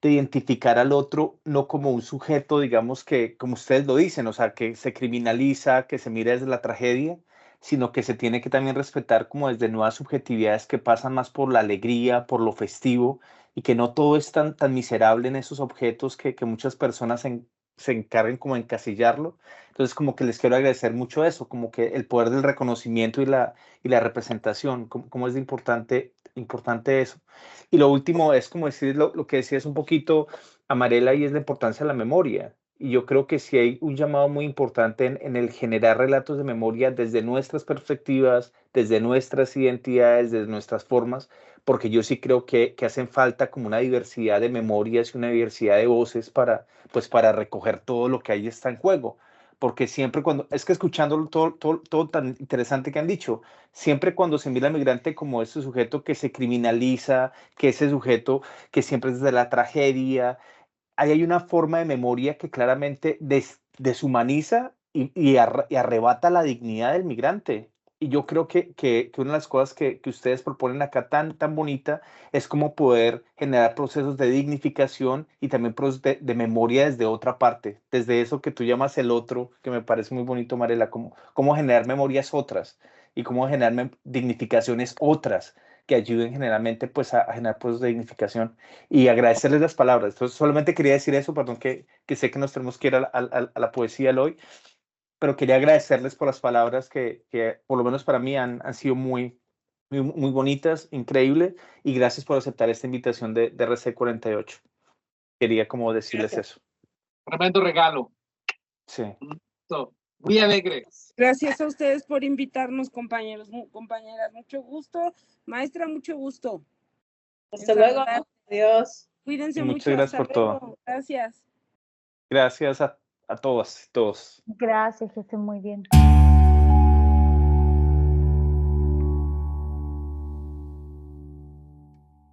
de identificar al otro no como un sujeto, digamos que, como ustedes lo dicen, o sea, que se criminaliza, que se mira desde la tragedia, sino que se tiene que también respetar como desde nuevas subjetividades que pasan más por la alegría, por lo festivo, y que no todo es tan miserable en esos objetos que muchas personas se encarguen como de encasillarlo. Entonces, como que les quiero agradecer mucho eso, como que el poder del reconocimiento y la representación, como es de importante eso. Y lo último es como decir lo que decías un poquito, Amarela, y es la importancia de la memoria. Y yo creo que sí hay un llamado muy importante en el generar relatos de memoria desde nuestras perspectivas, desde nuestras identidades, desde nuestras formas, porque yo sí creo que hacen falta como una diversidad de memorias y una diversidad de voces para recoger todo lo que ahí está en juego. Porque siempre es que escuchando todo tan interesante que han dicho, siempre cuando se mira al migrante como ese sujeto que se criminaliza, que ese sujeto que siempre es de la tragedia, ahí hay una forma de memoria que claramente deshumaniza y arrebata la dignidad del migrante. Y yo creo que una de las cosas que ustedes proponen acá tan bonita es como poder generar procesos de dignificación y también procesos de memoria desde otra parte, desde eso que tú llamas el otro, que me parece muy bonito, Marela, cómo generar memorias otras y cómo generar dignificaciones otras que ayuden generalmente pues a generar procesos de dignificación, y agradecerles las palabras. Entonces, solamente quería decir eso, perdón, que sé que nos tenemos que ir a la poesía hoy, pero quería agradecerles por las palabras que por lo menos para mí han sido muy bonitas, increíble, y gracias por aceptar esta invitación de RC48. Quería como decirles eso. Tremendo regalo. Sí. Muy alegre. Gracias a ustedes por invitarnos, compañeros, compañeras. Mucho gusto. Maestra, mucho gusto. Hasta luego. Adiós. Cuídense Muchas mucho. gracias Hasta por luego. todo. Gracias. Gracias a todas y todos. Gracias, que estén muy bien.